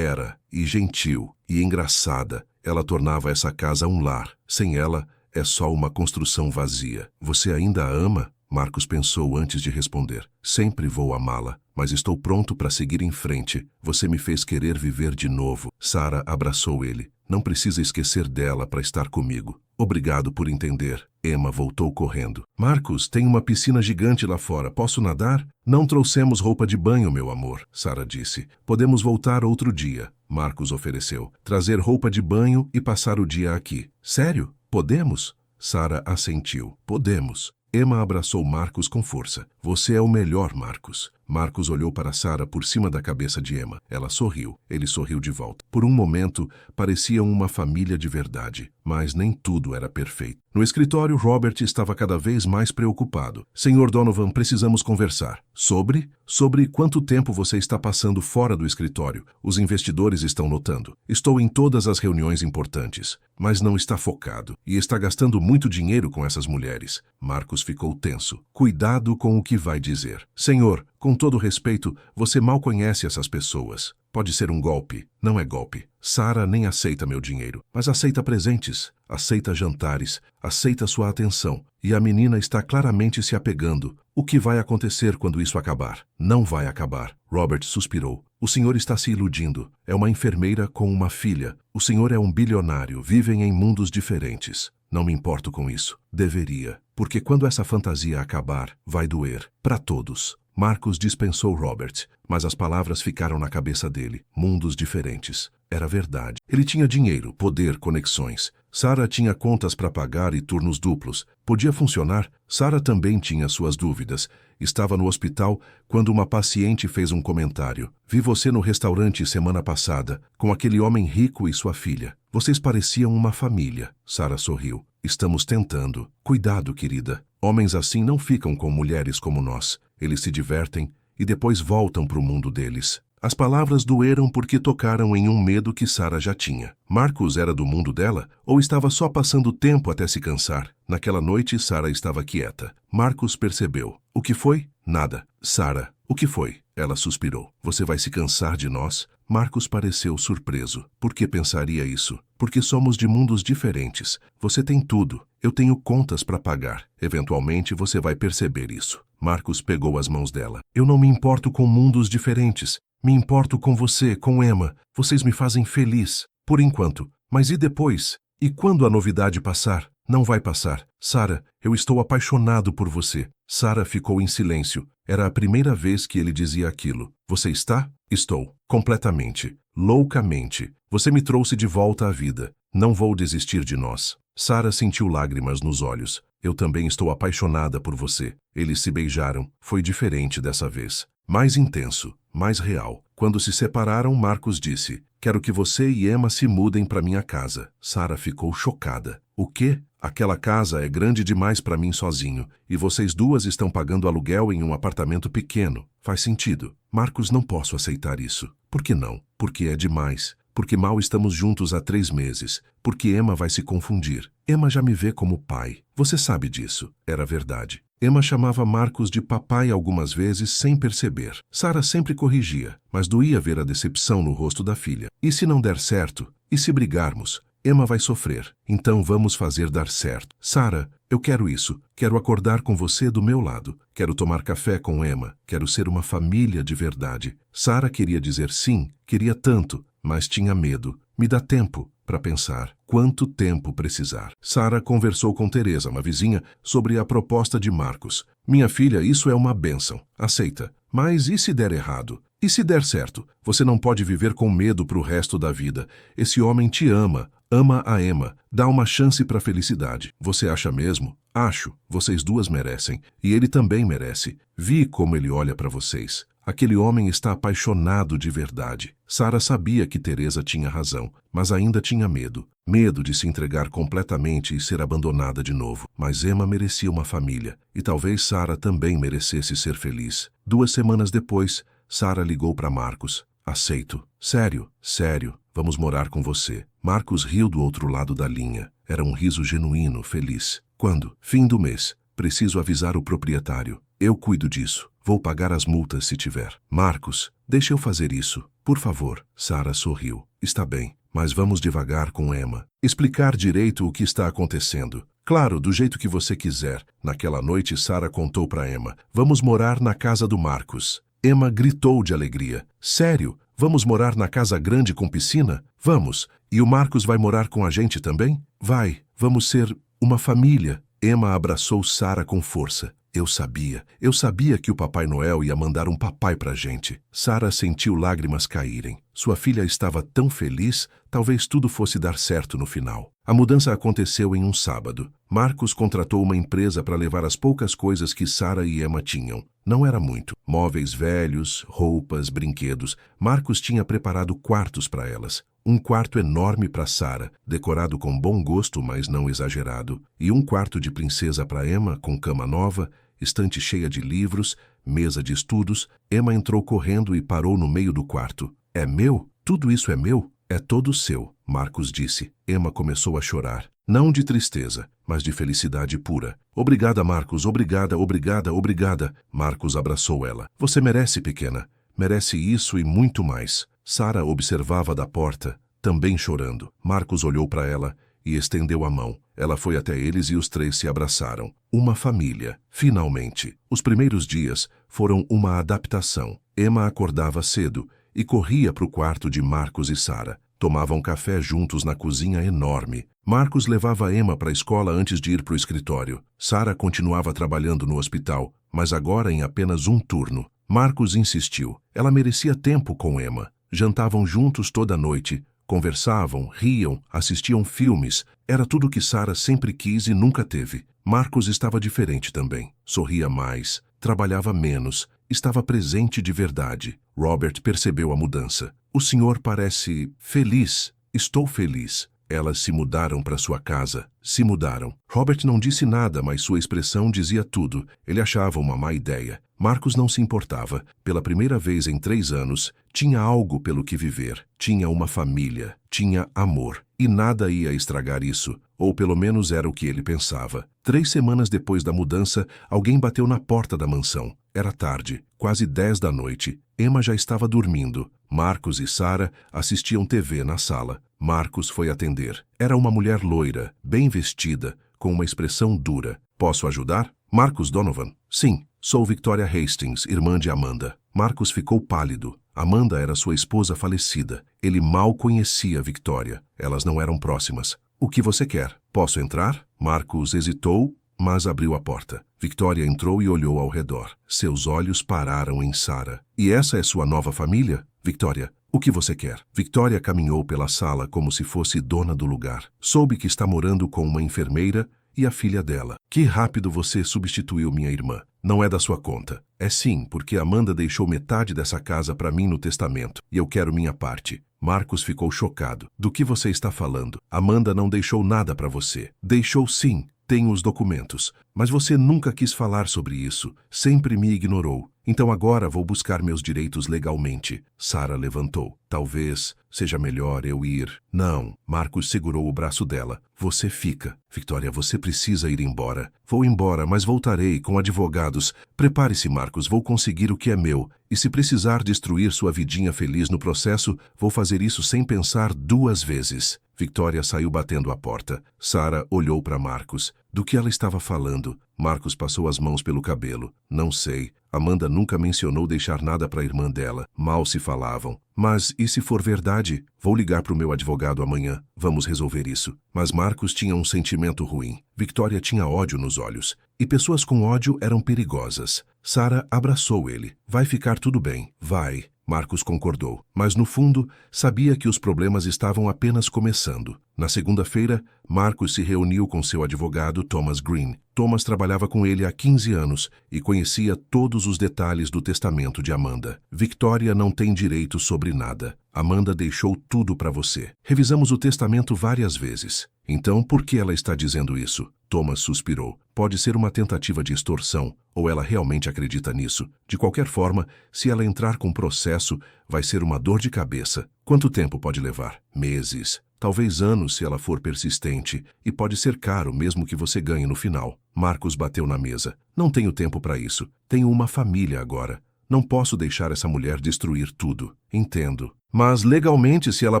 [SPEAKER 1] e gentil, e engraçada. Ela tornava essa casa um lar. Sem ela, é só uma construção vazia. Você ainda a ama? Marcos pensou antes de responder. Sempre vou amá-la, mas estou pronto para seguir em frente. Você me fez querer viver de novo. Sara abraçou ele. Não precisa esquecer dela para estar comigo. Obrigado por entender. Emma voltou correndo. Marcos, tem uma piscina gigante lá fora. Posso nadar? Não trouxemos roupa de banho, meu amor, Sara disse. Podemos voltar outro dia. Marcos ofereceu. Trazer roupa de banho e passar o dia aqui. Sério? Podemos? Sara assentiu. Podemos. Emma abraçou Marcos com força. Você é o melhor, Marcos. Marcus olhou para Sarah por cima da cabeça de Emma. Ela sorriu. Ele sorriu de volta. Por um momento, pareciam uma família de verdade, mas nem tudo era perfeito. No escritório, Robert estava cada vez mais preocupado. Sr. Donovan, precisamos conversar. Sobre quanto tempo você está passando fora do escritório. Os investidores estão notando. Estou em todas as reuniões importantes, mas não está focado e está gastando muito dinheiro com essas mulheres. Marcus ficou tenso. Cuidado com o que vai dizer. Senhor, com todo respeito, você mal conhece essas pessoas. Pode ser um golpe. Não é golpe. Sarah nem aceita meu dinheiro, mas aceita presentes, aceita jantares, aceita sua atenção. E a menina está claramente se apegando. O que vai acontecer quando isso acabar? Não vai acabar. Robert suspirou. O senhor está se iludindo. É uma enfermeira com uma filha. O senhor é um bilionário. Vivem em mundos diferentes. Não me importo com isso. Deveria. Porque quando essa fantasia acabar, vai doer. Para todos. Marcus dispensou Robert, mas as palavras ficaram na cabeça dele. Mundos diferentes. Era verdade. Ele tinha dinheiro, poder, conexões. Sarah tinha contas para pagar e turnos duplos. Podia funcionar? Sarah também tinha suas dúvidas. Estava no hospital quando uma paciente fez um comentário. Vi você no restaurante semana passada, com aquele homem rico e sua filha. Vocês pareciam uma família. Sarah sorriu. Estamos tentando. Cuidado, querida. Homens assim não ficam com mulheres como nós. Eles se divertem e depois voltam para o mundo deles. As palavras doeram porque tocaram em um medo que Sarah já tinha. Marcus era do mundo dela ou estava só passando tempo até se cansar? Naquela noite, Sarah estava quieta. Marcus percebeu. O que foi? Nada. Sarah, o que foi? Ela suspirou. Você vai se cansar de nós? Marcus pareceu surpreso. Por que pensaria isso? Porque somos de mundos diferentes. Você tem tudo. Eu tenho contas para pagar. Eventualmente você vai perceber isso. Marcus pegou as mãos dela. Eu não me importo com mundos diferentes. Me importo com você, com Emma. Vocês me fazem feliz. Por enquanto. Mas e depois? E quando a novidade passar? Não vai passar. Sarah, eu estou apaixonado por você. Sarah ficou em silêncio. Era a primeira vez que ele dizia aquilo. Você está? Estou. Completamente. Loucamente. Você me trouxe de volta à vida. Não vou desistir de nós. Sarah sentiu lágrimas nos olhos. Eu também estou apaixonada por você. Eles se beijaram. Foi diferente dessa vez. Mais intenso, mais real. Quando se separaram, Marcus disse, quero que você e Emma se mudem para minha casa. Sarah ficou chocada. O quê? Aquela casa é grande demais para mim sozinho, e vocês duas estão pagando aluguel em um apartamento pequeno. Faz sentido. Marcus, não posso aceitar isso. Por que não? Porque é demais. Porque mal estamos juntos há 3 meses. Porque Emma vai se confundir. Emma já me vê como pai. Você sabe disso. Era verdade. Emma chamava Marcus de papai algumas vezes sem perceber. Sarah sempre corrigia, mas doía ver a decepção no rosto da filha. E se não der certo? E se brigarmos? Emma vai sofrer. Então vamos fazer dar certo. Sarah, eu quero isso. Quero acordar com você do meu lado. Quero tomar café com Emma. Quero ser uma família de verdade. Sarah queria dizer sim, queria tanto, mas tinha medo. Me dá tempo para pensar. Quanto tempo precisar? Sarah conversou com Teresa, uma vizinha, sobre a proposta de Marcus. Minha filha, isso é uma bênção. Aceita. Mas e se der errado? E se der certo? Você não pode viver com medo para o resto da vida. Esse homem te ama. Ama a Emma. Dá uma chance para a felicidade. Você acha mesmo? Acho. Vocês duas merecem. E ele também merece. Vi como ele olha para vocês. Aquele homem está apaixonado de verdade. Sarah sabia que Teresa tinha razão, mas ainda tinha medo. Medo de se entregar completamente e ser abandonada de novo. Mas Emma merecia uma família. E talvez Sarah também merecesse ser feliz. 2 semanas depois, Sarah ligou para Marcus. Aceito. Sério, sério. Vamos morar com você. Marcus riu do outro lado da linha. Era um riso genuíno, feliz. Quando? Fim do mês. Preciso avisar o proprietário. Eu cuido disso. Vou pagar as multas se tiver. Marcus, deixe eu fazer isso. Por favor. Sarah sorriu. Está bem, mas vamos devagar com Emma. Explicar direito o que está acontecendo. Claro, do jeito que você quiser. Naquela noite, Sarah contou para Emma. Vamos morar na casa do Marcus. Emma gritou de alegria. Sério? Vamos morar na casa grande com piscina? Vamos. E o Marcus vai morar com a gente também? Vai. Vamos ser uma família. Emma abraçou Sarah com força. Eu sabia que o Papai Noel ia mandar um papai pra gente. Sarah sentiu lágrimas caírem. Sua filha estava tão feliz, talvez tudo fosse dar certo no final. A mudança aconteceu em um sábado. Marcus contratou uma empresa para levar as poucas coisas que Sarah e Emma tinham. Não era muito. Móveis velhos, roupas, brinquedos. Marcus tinha preparado quartos para elas. Um quarto enorme para Sarah, decorado com bom gosto, mas não exagerado. E um quarto de princesa para Emma, com cama nova, estante cheia de livros, mesa de estudos. Emma entrou correndo e parou no meio do quarto. É meu? Tudo isso é meu? É todo seu, Marcus disse. Emma começou a chorar. Não de tristeza, mas de felicidade pura. Obrigada, Marcus. Obrigada, obrigada, obrigada. Marcus abraçou ela. Você merece, pequena. Merece isso e muito mais. Sarah observava da porta, também chorando. Marcus olhou para ela e estendeu a mão. Ela foi até eles e os três se abraçaram. Uma família, finalmente. Os primeiros dias foram uma adaptação. Emma acordava cedo e corria para o quarto de Marcus e Sarah. Tomavam café juntos na cozinha enorme. Marcus levava Emma para a escola antes de ir para o escritório. Sarah continuava trabalhando no hospital, mas agora em apenas um turno. Marcus insistiu. Ela merecia tempo com Emma. Jantavam juntos toda noite, conversavam, riam, assistiam filmes. Era tudo o que Sarah sempre quis e nunca teve. Marcus estava diferente também. Sorria mais, trabalhava menos, estava presente de verdade. Robert percebeu a mudança. O senhor parece feliz. Estou feliz. Elas se mudaram para sua casa. Se mudaram. Robert não disse nada, mas sua expressão dizia tudo. Ele achava uma má ideia. Marcus não se importava. Pela primeira vez em 3 anos, tinha algo pelo que viver. Tinha uma família. Tinha amor. E nada ia estragar isso. Ou pelo menos era o que ele pensava. 3 semanas depois da mudança, alguém bateu na porta da mansão. Era tarde, quase 10 da noite. Emma já estava dormindo. Marcus e Sarah assistiam TV na sala. Marcus foi atender. Era uma mulher loira, bem vestida, com uma expressão dura. Posso ajudar? Marcus Donovan? Sim, sou Victoria Hastings, irmã de Amanda. Marcus ficou pálido. Amanda era sua esposa falecida. Ele mal conhecia Victoria. Elas não eram próximas. O que você quer? Posso entrar? Marcus hesitou, mas abriu a porta. Victoria entrou e olhou ao redor. Seus olhos pararam em Sarah. E essa é sua nova família? Victoria, o que você quer? Victoria caminhou pela sala como se fosse dona do lugar. Soube que está morando com uma enfermeira e a filha dela. Que rápido você substituiu minha irmã. Não é da sua conta. É sim, porque Amanda deixou metade dessa casa para mim no testamento, e eu quero minha parte. Marcus ficou chocado. Do que você está falando? Amanda não deixou nada para você. Deixou sim. Tenho os documentos. Mas você nunca quis falar sobre isso. Sempre me ignorou. Então agora vou buscar meus direitos legalmente. Sarah levantou. Talvez seja melhor eu ir. Não. Marcus segurou o braço dela. Você fica. Victoria, você precisa ir embora. Vou embora, mas voltarei com advogados. Prepare-se, Marcus. Vou conseguir o que é meu. E se precisar destruir sua vidinha feliz no processo, vou fazer isso sem pensar 2 vezes. Victoria saiu batendo a porta. Sarah olhou para Marcus. Do que ela estava falando? Marcus passou as mãos pelo cabelo. Não sei. Amanda nunca mencionou deixar nada para a irmã dela. Mal se falavam. Mas e se for verdade? Vou ligar para o meu advogado amanhã. Vamos resolver isso. Mas Marcus tinha um sentimento ruim. Victoria tinha ódio nos olhos. E pessoas com ódio eram perigosas. Sarah abraçou ele. Vai ficar tudo bem. Vai. Marcus concordou, mas no fundo sabia que os problemas estavam apenas começando. Na segunda-feira, Marcus se reuniu com seu advogado Thomas Green. Thomas trabalhava com ele há 15 anos e conhecia todos os detalhes do testamento de Amanda. Victoria não tem direito sobre nada. Amanda deixou tudo para você. Revisamos o testamento várias vezes. Então, por que ela está dizendo isso? Thomas suspirou. Pode ser uma tentativa de extorsão, ou ela realmente acredita nisso. De qualquer forma, se ela entrar com processo, vai ser uma dor de cabeça. Quanto tempo pode levar? Meses. Talvez anos se ela for persistente, e pode ser caro mesmo que você ganhe no final. Marcus bateu na mesa. Não tenho tempo para isso. Tenho uma família agora. Não posso deixar essa mulher destruir tudo. Entendo. Mas legalmente, se ela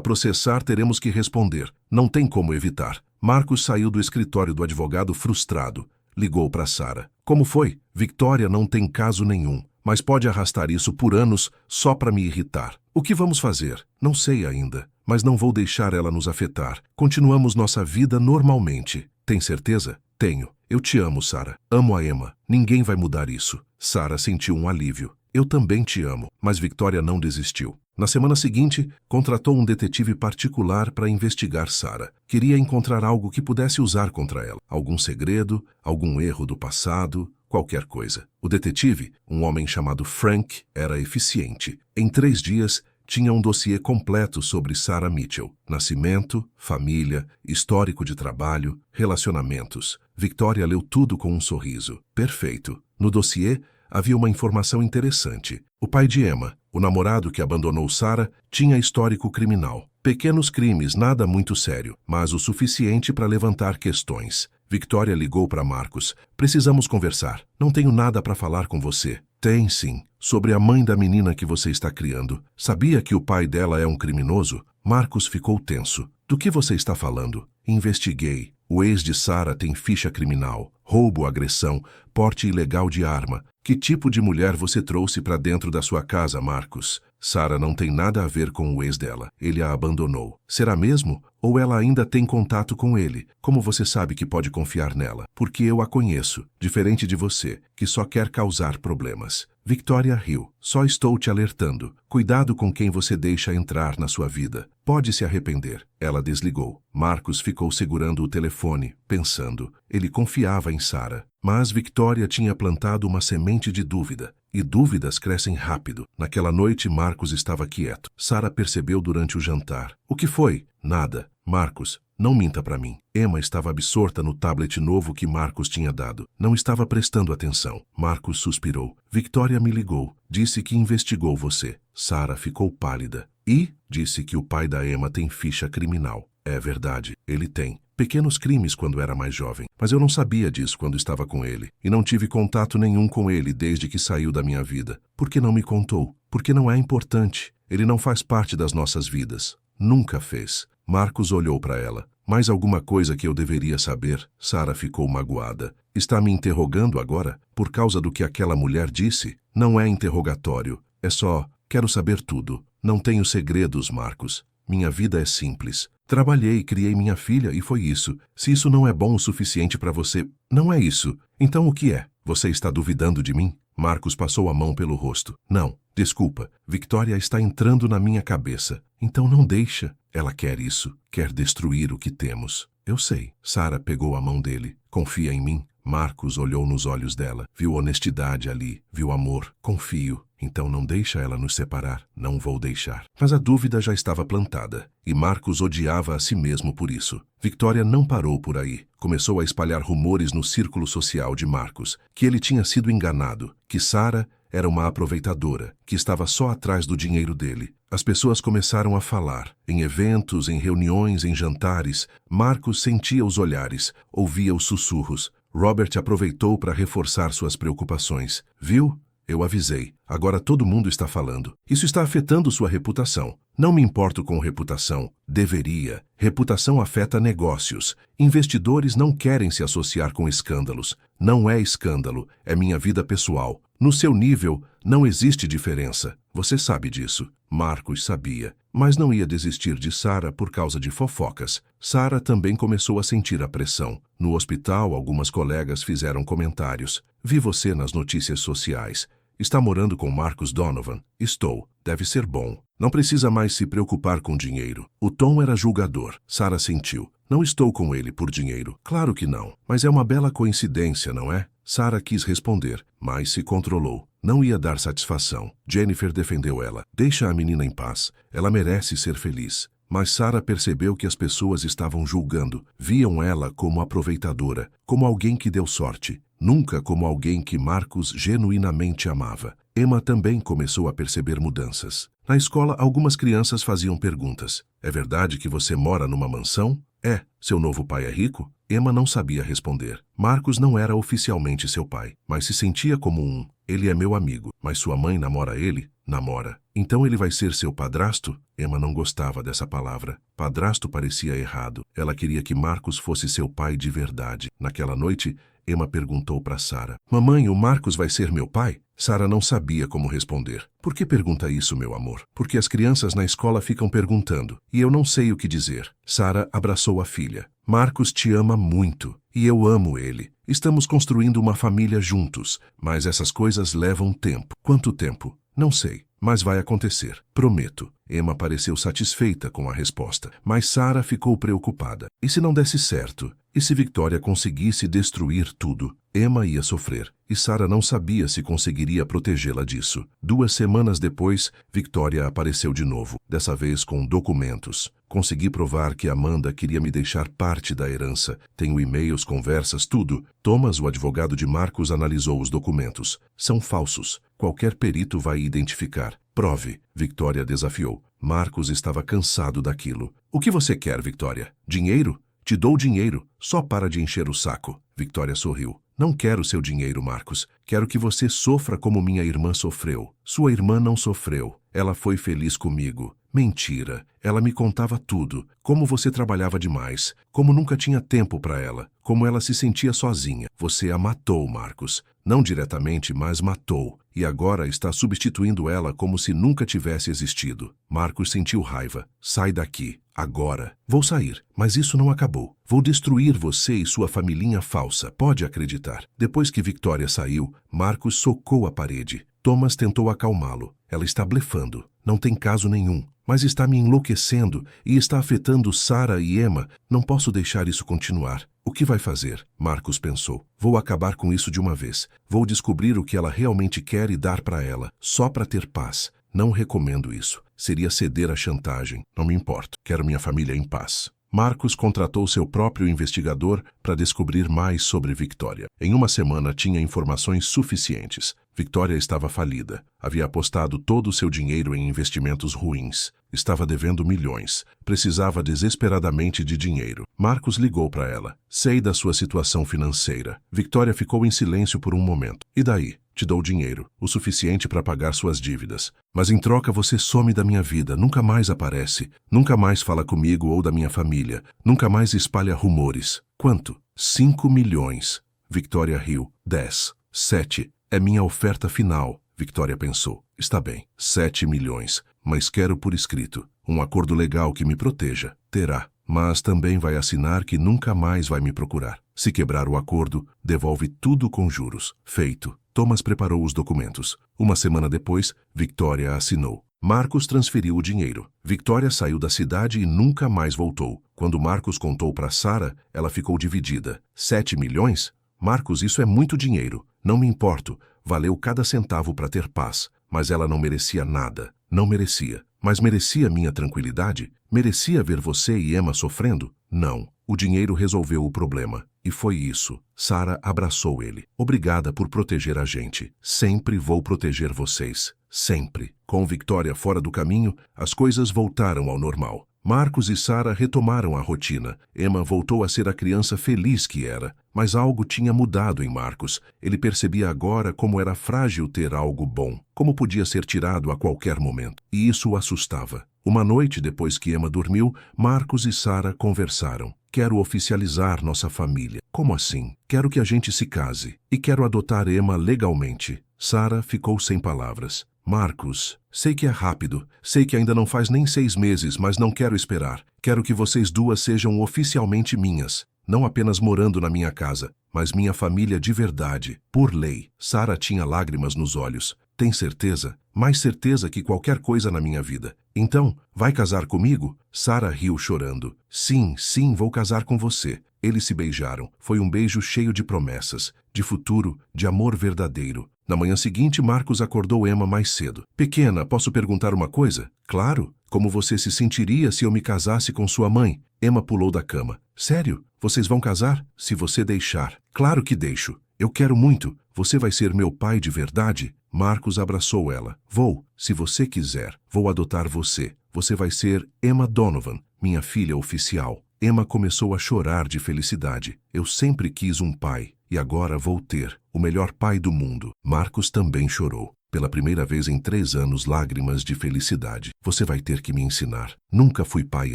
[SPEAKER 1] processar, teremos que responder. Não tem como evitar. Marcus saiu do escritório do advogado frustrado. Ligou para Sarah. Como foi? Victoria não tem caso nenhum, mas pode arrastar isso por anos só para me irritar. O que vamos fazer? Não sei ainda, mas não vou deixar ela nos afetar. Continuamos nossa vida normalmente. Tem certeza? Tenho. Eu te amo, Sara. Amo a Emma. Ninguém vai mudar isso. Sara sentiu um alívio. Eu também te amo. Mas Victoria não desistiu. Na semana seguinte, contratou um detetive particular para investigar Sara. Queria encontrar algo que pudesse usar contra ela. Algum segredo, algum erro do passado, qualquer coisa. O detetive, um homem chamado Frank, era eficiente. Em 3 dias, tinha um dossiê completo sobre Sara Mitchell. Nascimento, família, histórico de trabalho, relacionamentos. Victoria leu tudo com um sorriso. Perfeito. No dossiê, havia uma informação interessante. O pai de Emma, o namorado que abandonou Sara, tinha histórico criminal. Pequenos crimes, nada muito sério, mas o suficiente para levantar questões. Victoria ligou para Marcus. Precisamos conversar. Não tenho nada para falar com você. Tem sim. Sobre a mãe da menina que você está criando. Sabia que o pai dela é um criminoso? Marcus ficou tenso. Do que você está falando? Investiguei. O ex de Sara tem ficha criminal. Roubo, agressão, porte ilegal de arma. Que tipo de mulher você trouxe para dentro da sua casa, Marcus? Sara não tem nada a ver com o ex dela. Ele a abandonou. Será mesmo? Ou ela ainda tem contato com ele? Como você sabe que pode confiar nela? Porque eu a conheço, diferente de você, que só quer causar problemas. Victoria riu. Só estou te alertando. Cuidado com quem você deixa entrar na sua vida. Pode se arrepender. Ela desligou. Marcus ficou segurando o telefone, pensando. Ele confiava em Sara. Mas Victoria tinha plantado uma semente de dúvida. E dúvidas crescem rápido. Naquela noite, Marcus estava quieto. Sara percebeu durante o jantar. O que foi? Nada. Marcus, não minta para mim. Emma estava absorta no tablet novo que Marcus tinha dado. Não estava prestando atenção. Marcus suspirou. Victoria me ligou. Disse que investigou você. Sara ficou pálida. E disse que o pai da Emma tem ficha criminal. É verdade, ele tem. Pequenos crimes quando era mais jovem, mas eu não sabia disso quando estava com ele, e não tive contato nenhum com ele desde que saiu da minha vida. Por que não me contou? Porque não é importante. Ele não faz parte das nossas vidas. Nunca fez. Marcus olhou para ela. Mais alguma coisa que eu deveria saber? Sara ficou magoada. Está me interrogando agora? Por causa do que aquela mulher disse? Não é interrogatório. É só, quero saber tudo. Não tenho segredos, Marcus. Minha vida é simples. Trabalhei, criei minha filha e foi isso. Se isso não é bom o suficiente para você, não é isso. Então o que é? Você está duvidando de mim? Marcus passou a mão pelo rosto. Não, desculpa. Victoria está entrando na minha cabeça. Então não deixa. Ela quer isso. Quer destruir o que temos. Eu sei. Sara pegou a mão dele. Confia em mim? Marcus olhou nos olhos dela. Viu honestidade ali. Viu amor. Confio. Então não deixa ela nos separar. Não vou deixar. Mas a dúvida já estava plantada. E Marcus odiava a si mesmo por isso. Victoria não parou por aí. Começou a espalhar rumores no círculo social de Marcus. Que ele tinha sido enganado. Que Sara era uma aproveitadora. Que estava só atrás do dinheiro dele. As pessoas começaram a falar. Em eventos, em reuniões, em jantares. Marcus sentia os olhares. Ouvia os sussurros. Robert aproveitou para reforçar suas preocupações. Viu? Eu avisei. Agora todo mundo está falando. Isso está afetando sua reputação. Não me importo com reputação. Deveria. Reputação afeta negócios. Investidores não querem se associar com escândalos. Não é escândalo. É minha vida pessoal. No seu nível, não existe diferença. Você sabe disso. Marcus sabia. Mas não ia desistir de Sara por causa de fofocas. Sara também começou a sentir a pressão. No hospital, algumas colegas fizeram comentários. Vi você nas notícias sociais. Está morando com Marcus Donovan? Estou. Deve ser bom. Não precisa mais se preocupar com dinheiro. O tom era julgador. Sara sentiu. Não estou com ele por dinheiro. Claro que não. Mas é uma bela coincidência, não é? Sara quis responder, mas se controlou. Não ia dar satisfação. Jennifer defendeu ela. Deixa a menina em paz. Ela merece ser feliz. Mas Sara percebeu que as pessoas estavam julgando. Viam ela como aproveitadora, como alguém que deu sorte. Nunca como alguém que Marcus genuinamente amava. Emma também começou a perceber mudanças. Na escola, algumas crianças faziam perguntas. É verdade que você mora numa mansão? É. Seu novo pai é rico? Emma não sabia responder. Marcus não era oficialmente seu pai, mas se sentia como um. Ele é meu amigo, mas sua mãe namora ele? Namora. Então ele vai ser seu padrasto? Emma não gostava dessa palavra. Padrasto parecia errado. Ela queria que Marcus fosse seu pai de verdade. Naquela noite, Emma perguntou para Sara. Mamãe, o Marcus vai ser meu pai? Sara não sabia como responder. Por que pergunta isso, meu amor? Porque as crianças na escola ficam perguntando, e eu não sei o que dizer. Sara abraçou a filha. Marcos te ama muito, e eu amo ele. Estamos construindo uma família juntos, mas essas coisas levam tempo. Quanto tempo? Não sei, mas vai acontecer. Prometo. Emma pareceu satisfeita com a resposta, mas Sarah ficou preocupada. E se não desse certo? E se Victoria conseguisse destruir tudo? Emma ia sofrer, e Sarah não sabia se conseguiria protegê-la disso. 2 semanas depois, Victoria apareceu de novo, dessa vez com documentos. Consegui provar que Amanda queria me deixar parte da herança. Tenho e-mails, conversas, tudo. Thomas, o advogado de Marcos, analisou os documentos. São falsos. Qualquer perito vai identificar. Prove. Victoria desafiou. Marcos estava cansado daquilo. O que você quer, Victoria? Dinheiro? Te dou dinheiro. Só para de encher o saco. Victoria sorriu. Não quero seu dinheiro, Marcos. Quero que você sofra como minha irmã sofreu. Sua irmã não sofreu. Ela foi feliz comigo. Mentira. Ela me contava tudo. Como você trabalhava demais. Como nunca tinha tempo para ela. Como ela se sentia sozinha. Você a matou, Marcos. Não diretamente, mas matou. E agora está substituindo ela como se nunca tivesse existido. Marcos sentiu raiva. Sai daqui. Agora. Vou sair, mas isso não acabou. Vou destruir você e sua familhinha falsa. Pode acreditar. Depois que Victoria saiu, Marcos socou a parede. Thomas tentou acalmá-lo. Ela está blefando. Não tem caso nenhum. Mas está me enlouquecendo e está afetando Sarah e Emma. Não posso deixar isso continuar. O que vai fazer? Marcos pensou. Vou acabar com isso de uma vez. Vou descobrir o que ela realmente quer e dar para ela, só para ter paz. Não recomendo isso. Seria ceder à chantagem. Não me importo. Quero minha família em paz. Marcos contratou seu próprio investigador para descobrir mais sobre Victoria. Em uma semana tinha informações suficientes. Victoria estava falida. Havia apostado todo o seu dinheiro em investimentos ruins. Estava devendo milhões. Precisava desesperadamente de dinheiro. Marcos ligou para ela. Sei da sua situação financeira. Victoria ficou em silêncio por um momento. E daí? Te dou dinheiro, o suficiente para pagar suas dívidas. Mas em troca você some da minha vida, nunca mais aparece. Nunca mais fala comigo ou da minha família. Nunca mais espalha rumores. Quanto? 5 milhões. Victoria riu. 10. 7. É minha oferta final. Victoria pensou. Está bem. 7 milhões. Mas quero por escrito. Um acordo legal que me proteja. Terá. Mas também vai assinar que nunca mais vai me procurar. Se quebrar o acordo, devolve tudo com juros. Feito. Thomas preparou os documentos. Uma semana depois, Victoria assinou. Marcos transferiu o dinheiro. Victoria saiu da cidade e nunca mais voltou. Quando Marcos contou para Sarah, ela ficou dividida. 7 milhões? Marcos, isso é muito dinheiro. Não me importo. Valeu cada centavo para ter paz. Mas ela não merecia nada. Não merecia. Mas merecia minha tranquilidade? Merecia ver você e Emma sofrendo? Não. O dinheiro resolveu o problema. E foi isso. Sarah abraçou ele. Obrigada por proteger a gente. Sempre vou proteger vocês. Sempre. Com Victoria fora do caminho, as coisas voltaram ao normal. Marcos e Sarah retomaram a rotina. Emma voltou a ser a criança feliz que era. Mas algo tinha mudado em Marcos. Ele percebia agora como era frágil ter algo bom. Como podia ser tirado a qualquer momento. E isso o assustava. Uma noite depois que Emma dormiu, Marcos e Sarah conversaram. Quero oficializar nossa família. Como assim? Quero que a gente se case. E quero adotar Emma legalmente. Sarah ficou sem palavras. Marcos, sei que é rápido. Sei que ainda não faz nem 6 meses, mas não quero esperar. Quero que vocês duas sejam oficialmente minhas. Não apenas morando na minha casa, mas minha família de verdade. Por lei. Sarah tinha lágrimas nos olhos. Tem certeza? Mais certeza que qualquer coisa na minha vida. Então, vai casar comigo? Sarah riu chorando. Sim, sim, vou casar com você. Eles se beijaram. Foi um beijo cheio de promessas, de futuro, de amor verdadeiro. Na manhã seguinte, Marcos acordou Emma mais cedo. Pequena, posso perguntar uma coisa? Claro. Como você se sentiria se eu me casasse com sua mãe? Emma pulou da cama. Sério? Vocês vão casar? Se você deixar. Claro que deixo. Eu quero muito. Você vai ser meu pai de verdade? Marcos abraçou ela. Vou, se você quiser. Vou adotar você. Você vai ser Emma Donovan, minha filha oficial. Emma começou a chorar de felicidade. Eu sempre quis um pai, e agora vou ter o melhor pai do mundo. Marcos também chorou. Pela primeira vez em 3 anos, lágrimas de felicidade. Você vai ter que me ensinar. Nunca fui pai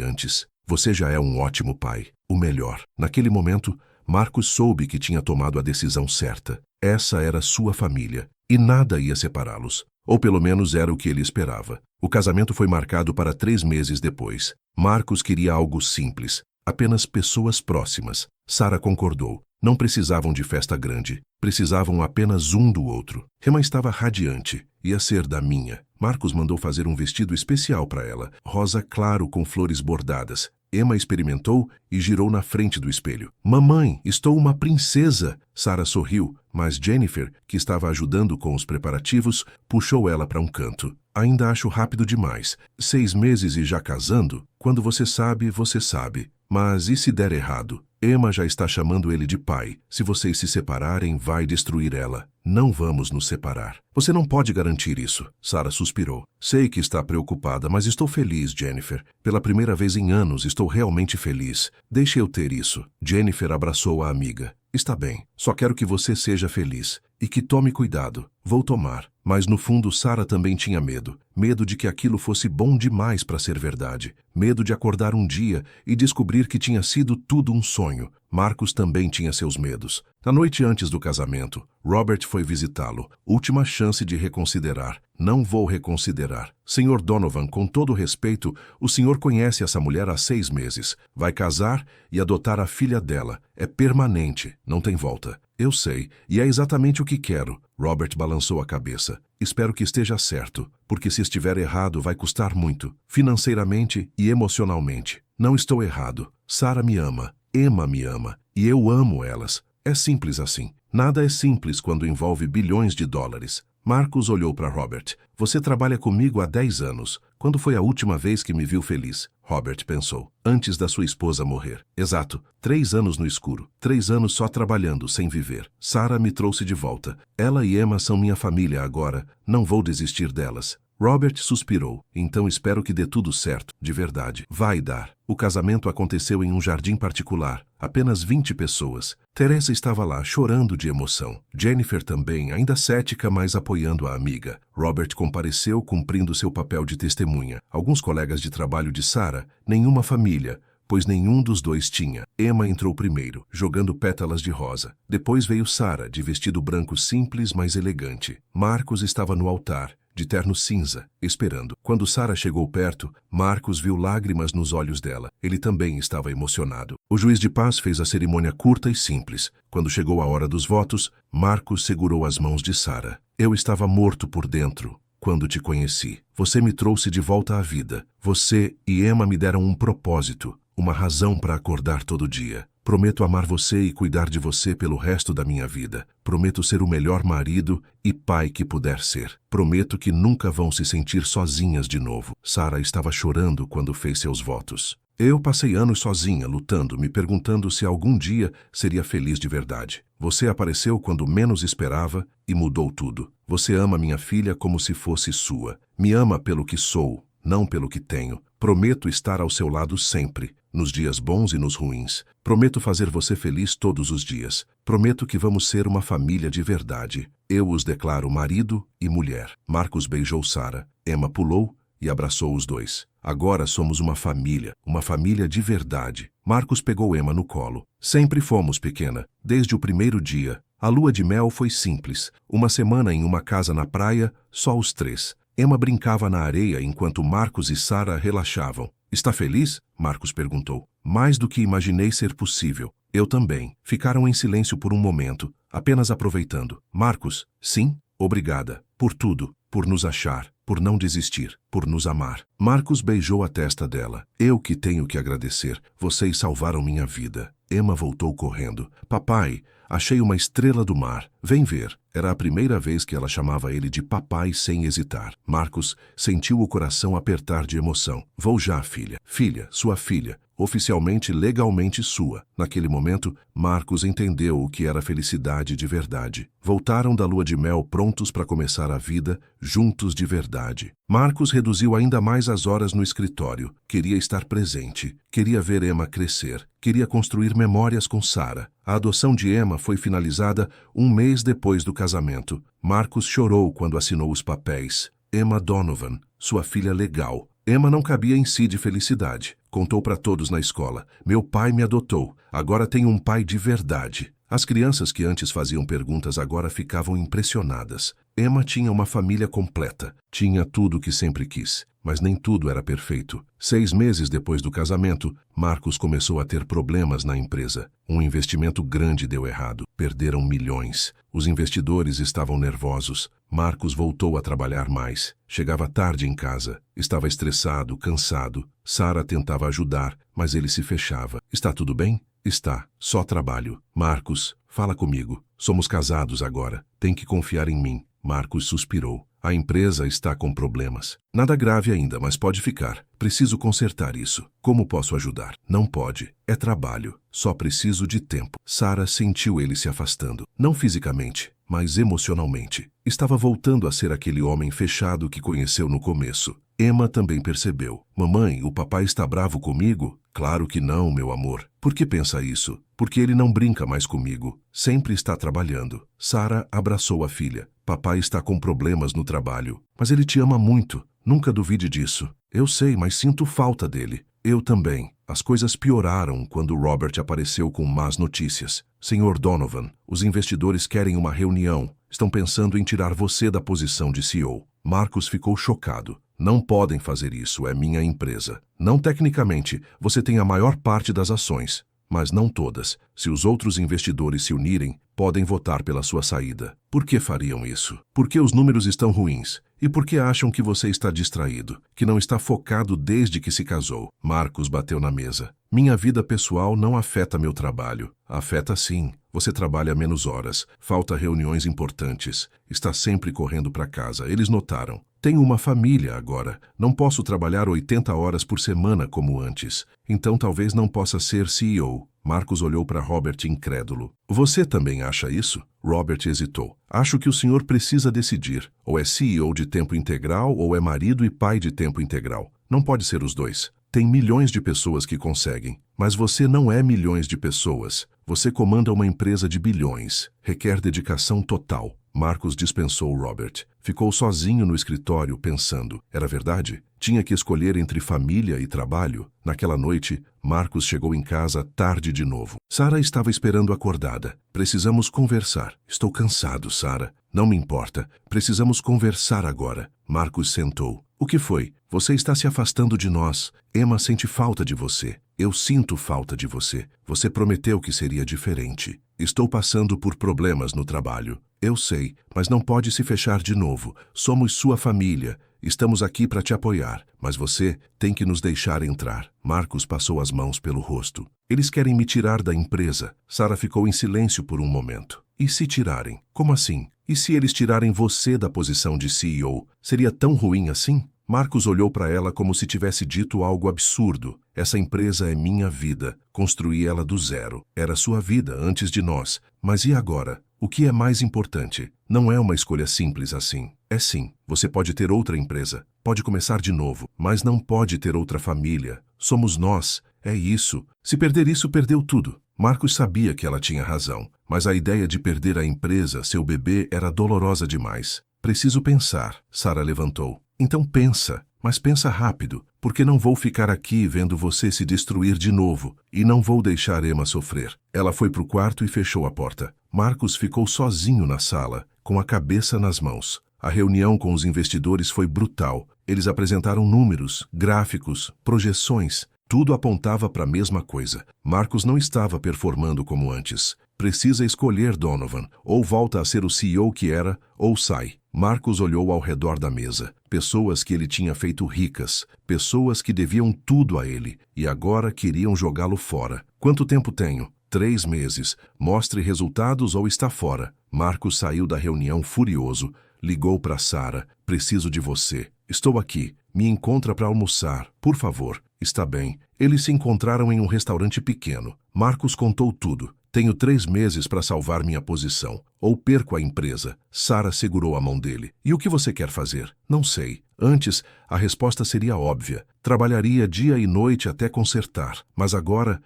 [SPEAKER 1] antes. Você já é um ótimo pai. O melhor. Naquele momento, Marcos soube que tinha tomado a decisão certa. Essa era sua família, e nada ia separá-los. Ou pelo menos era o que ele esperava. O casamento foi marcado para 3 meses depois. Marcos queria algo simples. apenas pessoas próximas. Sarah concordou. Não precisavam de festa grande. Precisavam apenas um do outro. Emma estava radiante. Ia ser da minha. Marcus mandou fazer um vestido especial para ela, rosa claro com flores bordadas. Emma experimentou e girou na frente do espelho. Mamãe, estou uma princesa! Sarah sorriu, mas Jennifer, que estava ajudando com os preparativos, puxou ela para um canto. Ainda acho rápido demais. 6 meses e já casando? Quando você sabe, você sabe. Mas e se der errado? Emma já está chamando ele de pai. Se vocês se separarem, vai destruir ela. Não vamos nos separar. Você não pode garantir isso. Sarah suspirou. Sei que está preocupada, mas estou feliz, Jennifer. Pela primeira vez em anos, estou realmente feliz. Deixe eu ter isso. Jennifer abraçou a amiga. Está bem. Só quero que você seja feliz. E que tome cuidado. Vou tomar. Mas no fundo, Sarah também tinha medo. Medo de que aquilo fosse bom demais para ser verdade. Medo de acordar um dia e descobrir que tinha sido tudo um sonho. Marcus também tinha seus medos. Na noite antes do casamento, Robert foi visitá-lo. Última chance de reconsiderar. Não vou reconsiderar. Senhor Donovan, com todo respeito, o senhor conhece essa mulher há 6 meses. Vai casar e adotar a filha dela. É permanente, não tem volta. Eu sei, e é exatamente o que quero. Robert balançou a cabeça. Espero que esteja certo, porque se estiver errado vai custar muito, financeiramente e emocionalmente. Não estou errado. Sarah me ama, Emma me ama, e eu amo elas. É simples assim. Nada é simples quando envolve bilhões de dólares. Marcus olhou para Robert. Você trabalha comigo há 10 anos. Quando foi a última vez que me viu feliz? Robert pensou. Antes da sua esposa morrer. Exato. 3 anos no escuro. 3 anos só trabalhando, sem viver. Sarah me trouxe de volta. Ela e Emma são minha família agora. Não vou desistir delas. Robert suspirou. Então espero que dê tudo certo, de verdade. Vai dar. O casamento aconteceu em um jardim particular. Apenas 20 pessoas. Teresa estava lá, chorando de emoção. Jennifer também, ainda cética, mas apoiando a amiga. Robert compareceu, cumprindo seu papel de testemunha. Alguns colegas de trabalho de Sarah, nenhuma família, pois nenhum dos dois tinha. Emma entrou primeiro, jogando pétalas de rosa. Depois veio Sarah, de vestido branco simples, mas elegante. Marcus estava no altar, de terno cinza, esperando. Quando Sarah chegou perto, Marcus viu lágrimas nos olhos dela. Ele também estava emocionado. O juiz de paz fez a cerimônia curta e simples. Quando chegou a hora dos votos, Marcus segurou as mãos de Sarah. Eu estava morto por dentro quando te conheci. Você me trouxe de volta à vida. Você e Emma me deram um propósito, uma razão para acordar todo dia. Prometo amar você e cuidar de você pelo resto da minha vida. Prometo ser o melhor marido e pai que puder ser. Prometo que nunca vão se sentir sozinhas de novo. Sarah estava chorando quando fez seus votos. Eu passei anos sozinha, lutando, me perguntando se algum dia seria feliz de verdade. Você apareceu quando menos esperava e mudou tudo. Você ama minha filha como se fosse sua. Me ama pelo que sou, não pelo que tenho. Prometo estar ao seu lado sempre, nos dias bons e nos ruins. Prometo fazer você feliz todos os dias. Prometo que vamos ser uma família de verdade. Eu os declaro marido e mulher. Marcus beijou Sarah. Emma pulou e abraçou os dois. Agora somos uma família de verdade. Marcus pegou Emma no colo. Sempre fomos, pequena, desde o primeiro dia. A lua de mel foi simples. Uma semana em uma casa na praia, só os 3. Emma brincava na areia enquanto Marcus e Sarah relaxavam. Está feliz? Marcus perguntou. Mais do que imaginei ser possível. Eu também. Ficaram em silêncio por um momento, apenas aproveitando. Marcus, sim, obrigada. Por tudo. Por nos achar. Por não desistir. Por nos amar. Marcus beijou a testa dela. Eu que tenho que agradecer. Vocês salvaram minha vida. Emma voltou correndo. Papai, achei uma estrela do mar. Vem ver. Era a primeira vez que ela chamava ele de papai sem hesitar. Marcus sentiu o coração apertar de emoção. Vou já, filha. Filha, sua filha. Oficialmente, legalmente sua. Naquele momento, Marcus entendeu o que era felicidade de verdade. Voltaram da lua de mel prontos para começar a vida, juntos de verdade. Marcus reduziu ainda mais as horas no escritório. Queria estar presente. Queria ver Emma crescer. Queria construir memórias com Sarah. A adoção de Emma foi finalizada um mês depois do casamento. Marcus chorou quando assinou os papéis. Emma Donovan, sua filha legal. Emma não cabia em si de felicidade. Contou para todos na escola. Meu pai me adotou. Agora tenho um pai de verdade. As crianças que antes faziam perguntas agora ficavam impressionadas. Emma tinha uma família completa. Tinha tudo o que sempre quis. mas nem tudo era perfeito. 6 meses depois do casamento, Marcos começou a ter problemas na empresa. Um investimento grande deu errado. Perderam milhões. Os investidores estavam nervosos. Marcos voltou a trabalhar mais. Chegava tarde em casa. Estava estressado, cansado. Sara tentava ajudar, mas ele se fechava. Está tudo bem? Está. Só trabalho. Marcos, fala comigo. Somos casados agora. Tem que confiar em mim. Marcos suspirou. A empresa está com problemas. Nada grave ainda, mas pode ficar. Preciso consertar isso. Como posso ajudar? Não pode. É trabalho. Só preciso de tempo. Sara sentiu ele se afastando. Não fisicamente, mas emocionalmente. Estava voltando a ser aquele homem fechado que conheceu no começo. Emma também percebeu. Mamãe, o papai está bravo comigo? Claro que não, meu amor. Por que pensa isso? Porque ele não brinca mais comigo. Sempre está trabalhando. Sara abraçou a filha. Papai está com problemas no trabalho. Mas ele te ama muito. Nunca duvide disso. Eu sei, mas sinto falta dele. Eu também. As coisas pioraram quando Robert apareceu com más notícias. Senhor Donovan, os investidores querem uma reunião. Estão pensando em tirar você da posição de CEO. Marcos ficou chocado. Não podem fazer isso, é minha empresa. Não tecnicamente, você tem a maior parte das ações, mas não todas. Se os outros investidores se unirem, podem votar pela sua saída. Por que fariam isso? Porque os números estão ruins. E porque acham que você está distraído, que não está focado desde que se casou. Marcos bateu na mesa. Minha vida pessoal não afeta meu trabalho. Afeta sim. Você trabalha menos horas, falta reuniões importantes, está sempre correndo para casa. Eles notaram. Tenho uma família agora. Não posso trabalhar 80 horas por semana como antes. Então talvez não possa ser CEO. Marcos olhou para Robert incrédulo. Você também acha isso? Robert hesitou. Acho que o senhor precisa decidir. Ou é CEO de tempo integral ou é marido e pai de tempo integral. Não pode ser os dois. Tem milhões de pessoas que conseguem. Mas você não é milhões de pessoas. Você comanda uma empresa de bilhões. Requer dedicação total. Marcos dispensou Robert. Ficou sozinho no escritório pensando. Era verdade? Tinha que escolher entre família e trabalho. Naquela noite, Marcos chegou em casa tarde de novo. Sara estava esperando acordada. Precisamos conversar. Estou cansado, Sara. Não me importa. Precisamos conversar agora. Marcos sentou. O que foi? Você está se afastando de nós. Emma sente falta de você. Eu sinto falta de você. Você prometeu que seria diferente. Estou passando por problemas no trabalho. Eu sei, mas não pode se fechar de novo. Somos sua família. Estamos aqui para te apoiar, mas você tem que nos deixar entrar. Marcos passou as mãos pelo rosto. Eles querem me tirar da empresa. Sara ficou em silêncio por um momento. E se tirarem? Como assim? E se eles tirarem você da posição de CEO? Seria tão ruim assim? Marcos olhou para ela como se tivesse dito algo absurdo. Essa empresa é minha vida. Construí ela do zero. Era sua vida antes de nós. Mas e agora? O que é mais importante? Não é uma escolha simples assim. É sim. Você pode ter outra empresa. Pode começar de novo. Mas não pode ter outra família. Somos nós. É isso. Se perder isso, perdeu tudo. Marcos sabia que ela tinha razão. Mas a ideia de perder a empresa, seu bebê, era dolorosa demais. Preciso pensar. Sara levantou. Então pensa, mas pensa rápido, porque não vou ficar aqui vendo você se destruir de novo, e não vou deixar Emma sofrer. Ela foi para o quarto e fechou a porta. Marcos ficou sozinho na sala, com a cabeça nas mãos. A reunião com os investidores foi brutal. Eles apresentaram números, gráficos, projeções. Tudo apontava para a mesma coisa. Marcos não estava performando como antes. Precisa escolher, Donovan. Ou volta a ser o CEO que era, ou sai. Marcos olhou ao redor da mesa. Pessoas que ele tinha feito ricas. Pessoas que deviam tudo a ele. E agora queriam jogá-lo fora. Quanto tempo tenho? 3 meses. Mostre resultados ou está fora. Marcos saiu da reunião furioso. Ligou para Sara. Preciso de você. Estou aqui. Me encontra para almoçar. Por favor. Está bem. Eles se encontraram em um restaurante pequeno. Marcos contou tudo. Tenho 3 meses para salvar minha posição. Ou perco a empresa. Sara segurou a mão dele. E o que você quer fazer? Não sei. Antes, a resposta seria óbvia. Trabalharia dia e noite até consertar. Mas agora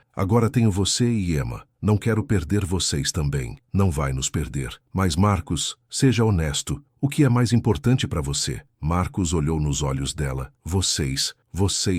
[SPEAKER 1] tenho você e Emma. Não quero perder vocês também. Não vai nos perder. Mas Marcos, seja honesto. O que é mais importante para você? Marcos olhou nos olhos dela. Vocês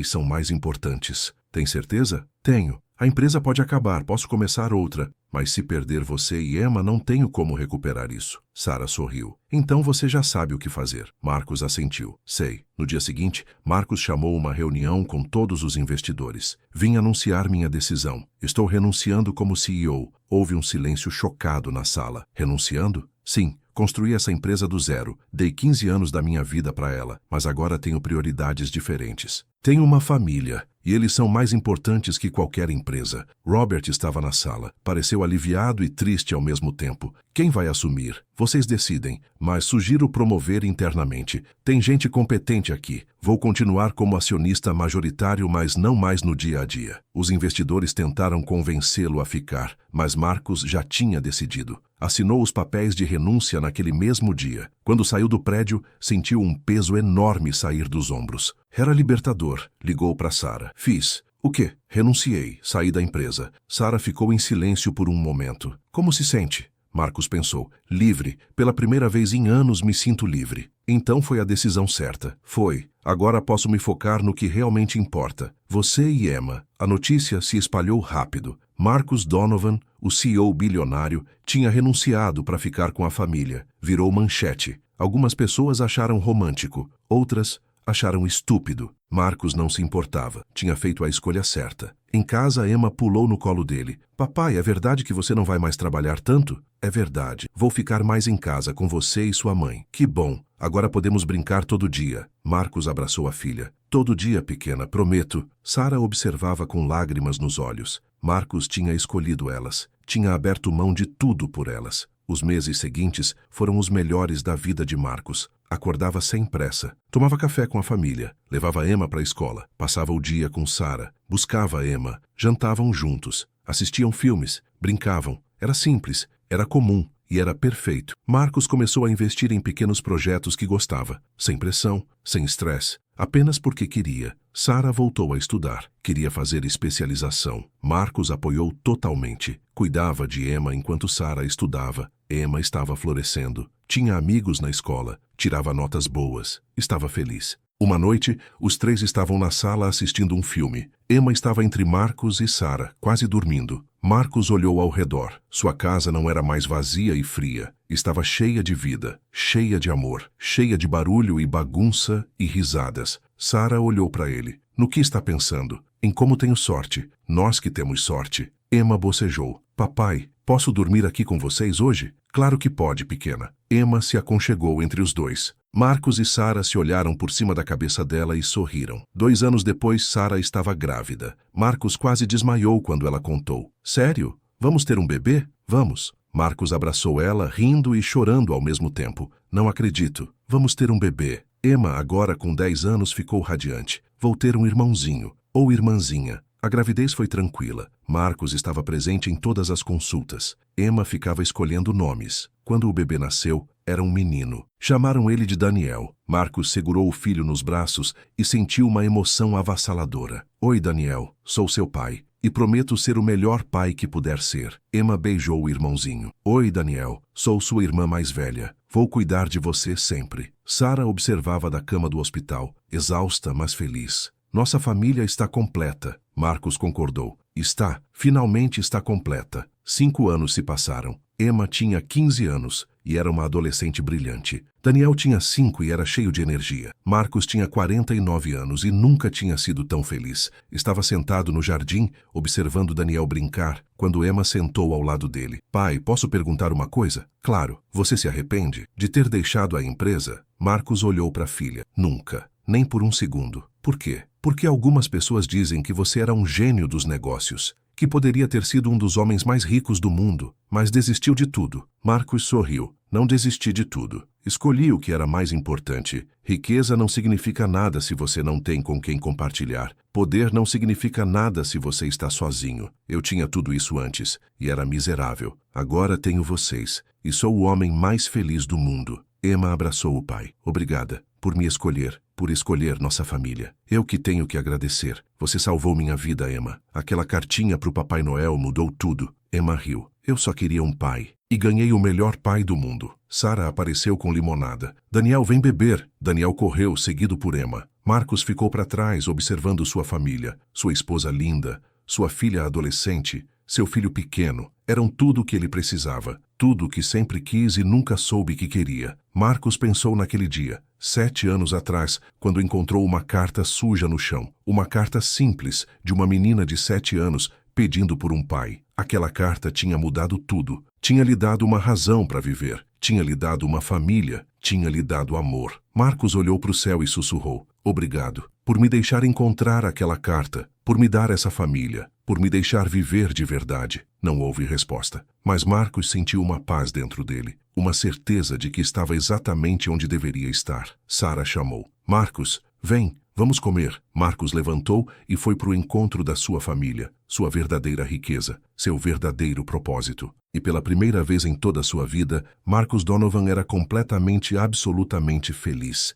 [SPEAKER 1] são mais importantes. Tem certeza? Tenho. A empresa pode acabar, posso começar outra. Mas se perder você e Emma, não tenho como recuperar isso. Sarah sorriu. Então você já sabe o que fazer. Marcus assentiu. Sei. No dia seguinte, Marcus chamou uma reunião com todos os investidores. Vim anunciar minha decisão. Estou renunciando como CEO. Houve um silêncio chocado na sala. Renunciando? Sim. Construí essa empresa do zero. Dei 15 anos da minha vida para ela, mas agora tenho prioridades diferentes. Tenho uma família, e eles são mais importantes que qualquer empresa. Robert estava na sala. Pareceu aliviado e triste ao mesmo tempo. Quem vai assumir? Vocês decidem, mas sugiro promover internamente. Tem gente competente aqui. Vou continuar como acionista majoritário, mas não mais no dia a dia. Os investidores tentaram convencê-lo a ficar, mas Marcus já tinha decidido. Assinou os papéis de renúncia naquele mesmo dia. Quando saiu do prédio, sentiu um peso enorme sair dos ombros. Era libertador. Ligou para Sarah. Fiz. O quê? Renunciei. Saí da empresa. Sarah ficou em silêncio por um momento. Como se sente? Marcus pensou. Livre. Pela primeira vez em anos me sinto livre. Então foi a decisão certa. Foi. Agora posso me focar no que realmente importa. Você e Emma. A notícia se espalhou rápido. Marcus Donovan, o CEO bilionário, tinha renunciado para ficar com a família. Virou manchete. Algumas pessoas acharam romântico. Outras acharam estúpido. Marcus não se importava. Tinha feito a escolha certa. Em casa, Emma pulou no colo dele. Papai, é verdade que você não vai mais trabalhar tanto? É verdade. Vou ficar mais em casa com você e sua mãe. Que bom. Agora podemos brincar todo dia. Marcus abraçou a filha. Todo dia, pequena, prometo. Sarah observava com lágrimas nos olhos. Marcus tinha escolhido elas. Tinha aberto mão de tudo por elas. Os meses seguintes foram os melhores da vida de Marcus. Acordava sem pressa. Tomava café com a família. Levava Emma para a escola. Passava o dia com Sarah. Buscava Emma. Jantavam juntos. Assistiam filmes. Brincavam. Era simples. Era comum. E era perfeito. Marcus começou a investir em pequenos projetos que gostava. Sem pressão. Sem estresse. Apenas porque queria. Sarah voltou a estudar. Queria fazer especialização. Marcus apoiou totalmente. Cuidava de Emma enquanto Sarah estudava. Emma estava florescendo. Tinha amigos na escola. Tirava notas boas. Estava feliz. Uma noite, os três estavam na sala assistindo um filme. Emma estava entre Marcus e Sarah, quase dormindo. Marcus olhou ao redor. Sua casa não era mais vazia e fria. Estava cheia de vida, cheia de amor, cheia de barulho e bagunça e risadas. Sarah olhou para ele. No que está pensando? Em como tenho sorte. Nós que temos sorte. Emma bocejou. Papai, posso dormir aqui com vocês hoje? Claro que pode, pequena. Emma se aconchegou entre os dois. Marcus e Sarah se olharam por cima da cabeça dela e sorriram. 2 anos depois, Sarah estava grávida. Marcus quase desmaiou quando ela contou. Sério? Vamos ter um bebê? Vamos. Marcus abraçou ela, rindo e chorando ao mesmo tempo. Não acredito. Vamos ter um bebê. Emma, agora com 10 anos, ficou radiante. Vou ter um irmãozinho. Ou irmãzinha. A gravidez foi tranquila. Marcus estava presente em todas as consultas. Emma ficava escolhendo nomes. Quando o bebê nasceu, era um menino. Chamaram ele de Daniel. Marcus segurou o filho nos braços e sentiu uma emoção avassaladora. Oi, Daniel. Sou seu pai. E prometo ser o melhor pai que puder ser. Emma beijou o irmãozinho. Oi, Daniel. Sou sua irmã mais velha. Vou cuidar de você sempre. Sarah observava da cama do hospital, exausta, mas feliz. Nossa família está completa. Marcus concordou. Está, finalmente está completa. 5 anos se passaram. Emma tinha 15 anos e era uma adolescente brilhante. Daniel tinha 5 e era cheio de energia. Marcus tinha 49 anos e nunca tinha sido tão feliz. Estava sentado no jardim, observando Daniel brincar, quando Emma sentou ao lado dele. Pai, posso perguntar uma coisa? Claro. Você se arrepende de ter deixado a empresa? Marcus olhou para a filha. Nunca. Nem por um segundo. Por quê? Porque algumas pessoas dizem que você era um gênio dos negócios, que poderia ter sido um dos homens mais ricos do mundo, mas desistiu de tudo. Marcus sorriu. Não desisti de tudo. Escolhi o que era mais importante. Riqueza não significa nada se você não tem com quem compartilhar. Poder não significa nada se você está sozinho. Eu tinha tudo isso antes, e era miserável. Agora tenho vocês, e sou o homem mais feliz do mundo. Emma abraçou o pai. Obrigada por me escolher, por escolher nossa família. Eu que tenho que agradecer. Você salvou minha vida, Emma. Aquela cartinha para o Papai Noel mudou tudo. Emma riu. Eu só queria um pai. E ganhei o melhor pai do mundo. Sarah apareceu com limonada. Daniel, vem beber. Daniel correu, seguido por Emma. Marcus ficou para trás, observando sua família. Sua esposa linda, sua filha adolescente, seu filho pequeno, eram tudo o que ele precisava, tudo o que sempre quis e nunca soube que queria. Marcos pensou naquele dia, 7 anos atrás, quando encontrou uma carta suja no chão. Uma carta simples, de uma menina de 7 anos, pedindo por um pai. Aquela carta tinha mudado tudo. Tinha lhe dado uma razão para viver. Tinha lhe dado uma família. Tinha lhe dado amor. Marcos olhou para o céu e sussurrou: obrigado por me deixar encontrar aquela carta, por me dar essa família, por me deixar viver de verdade. Não houve resposta. Mas Marcos sentiu uma paz dentro dele, uma certeza de que estava exatamente onde deveria estar. Sara chamou: Marcos, vem, vamos comer. Marcos levantou e foi para o encontro da sua família, sua verdadeira riqueza, seu verdadeiro propósito. E pela primeira vez em toda a sua vida, Marcos Donovan era completamente, absolutamente feliz.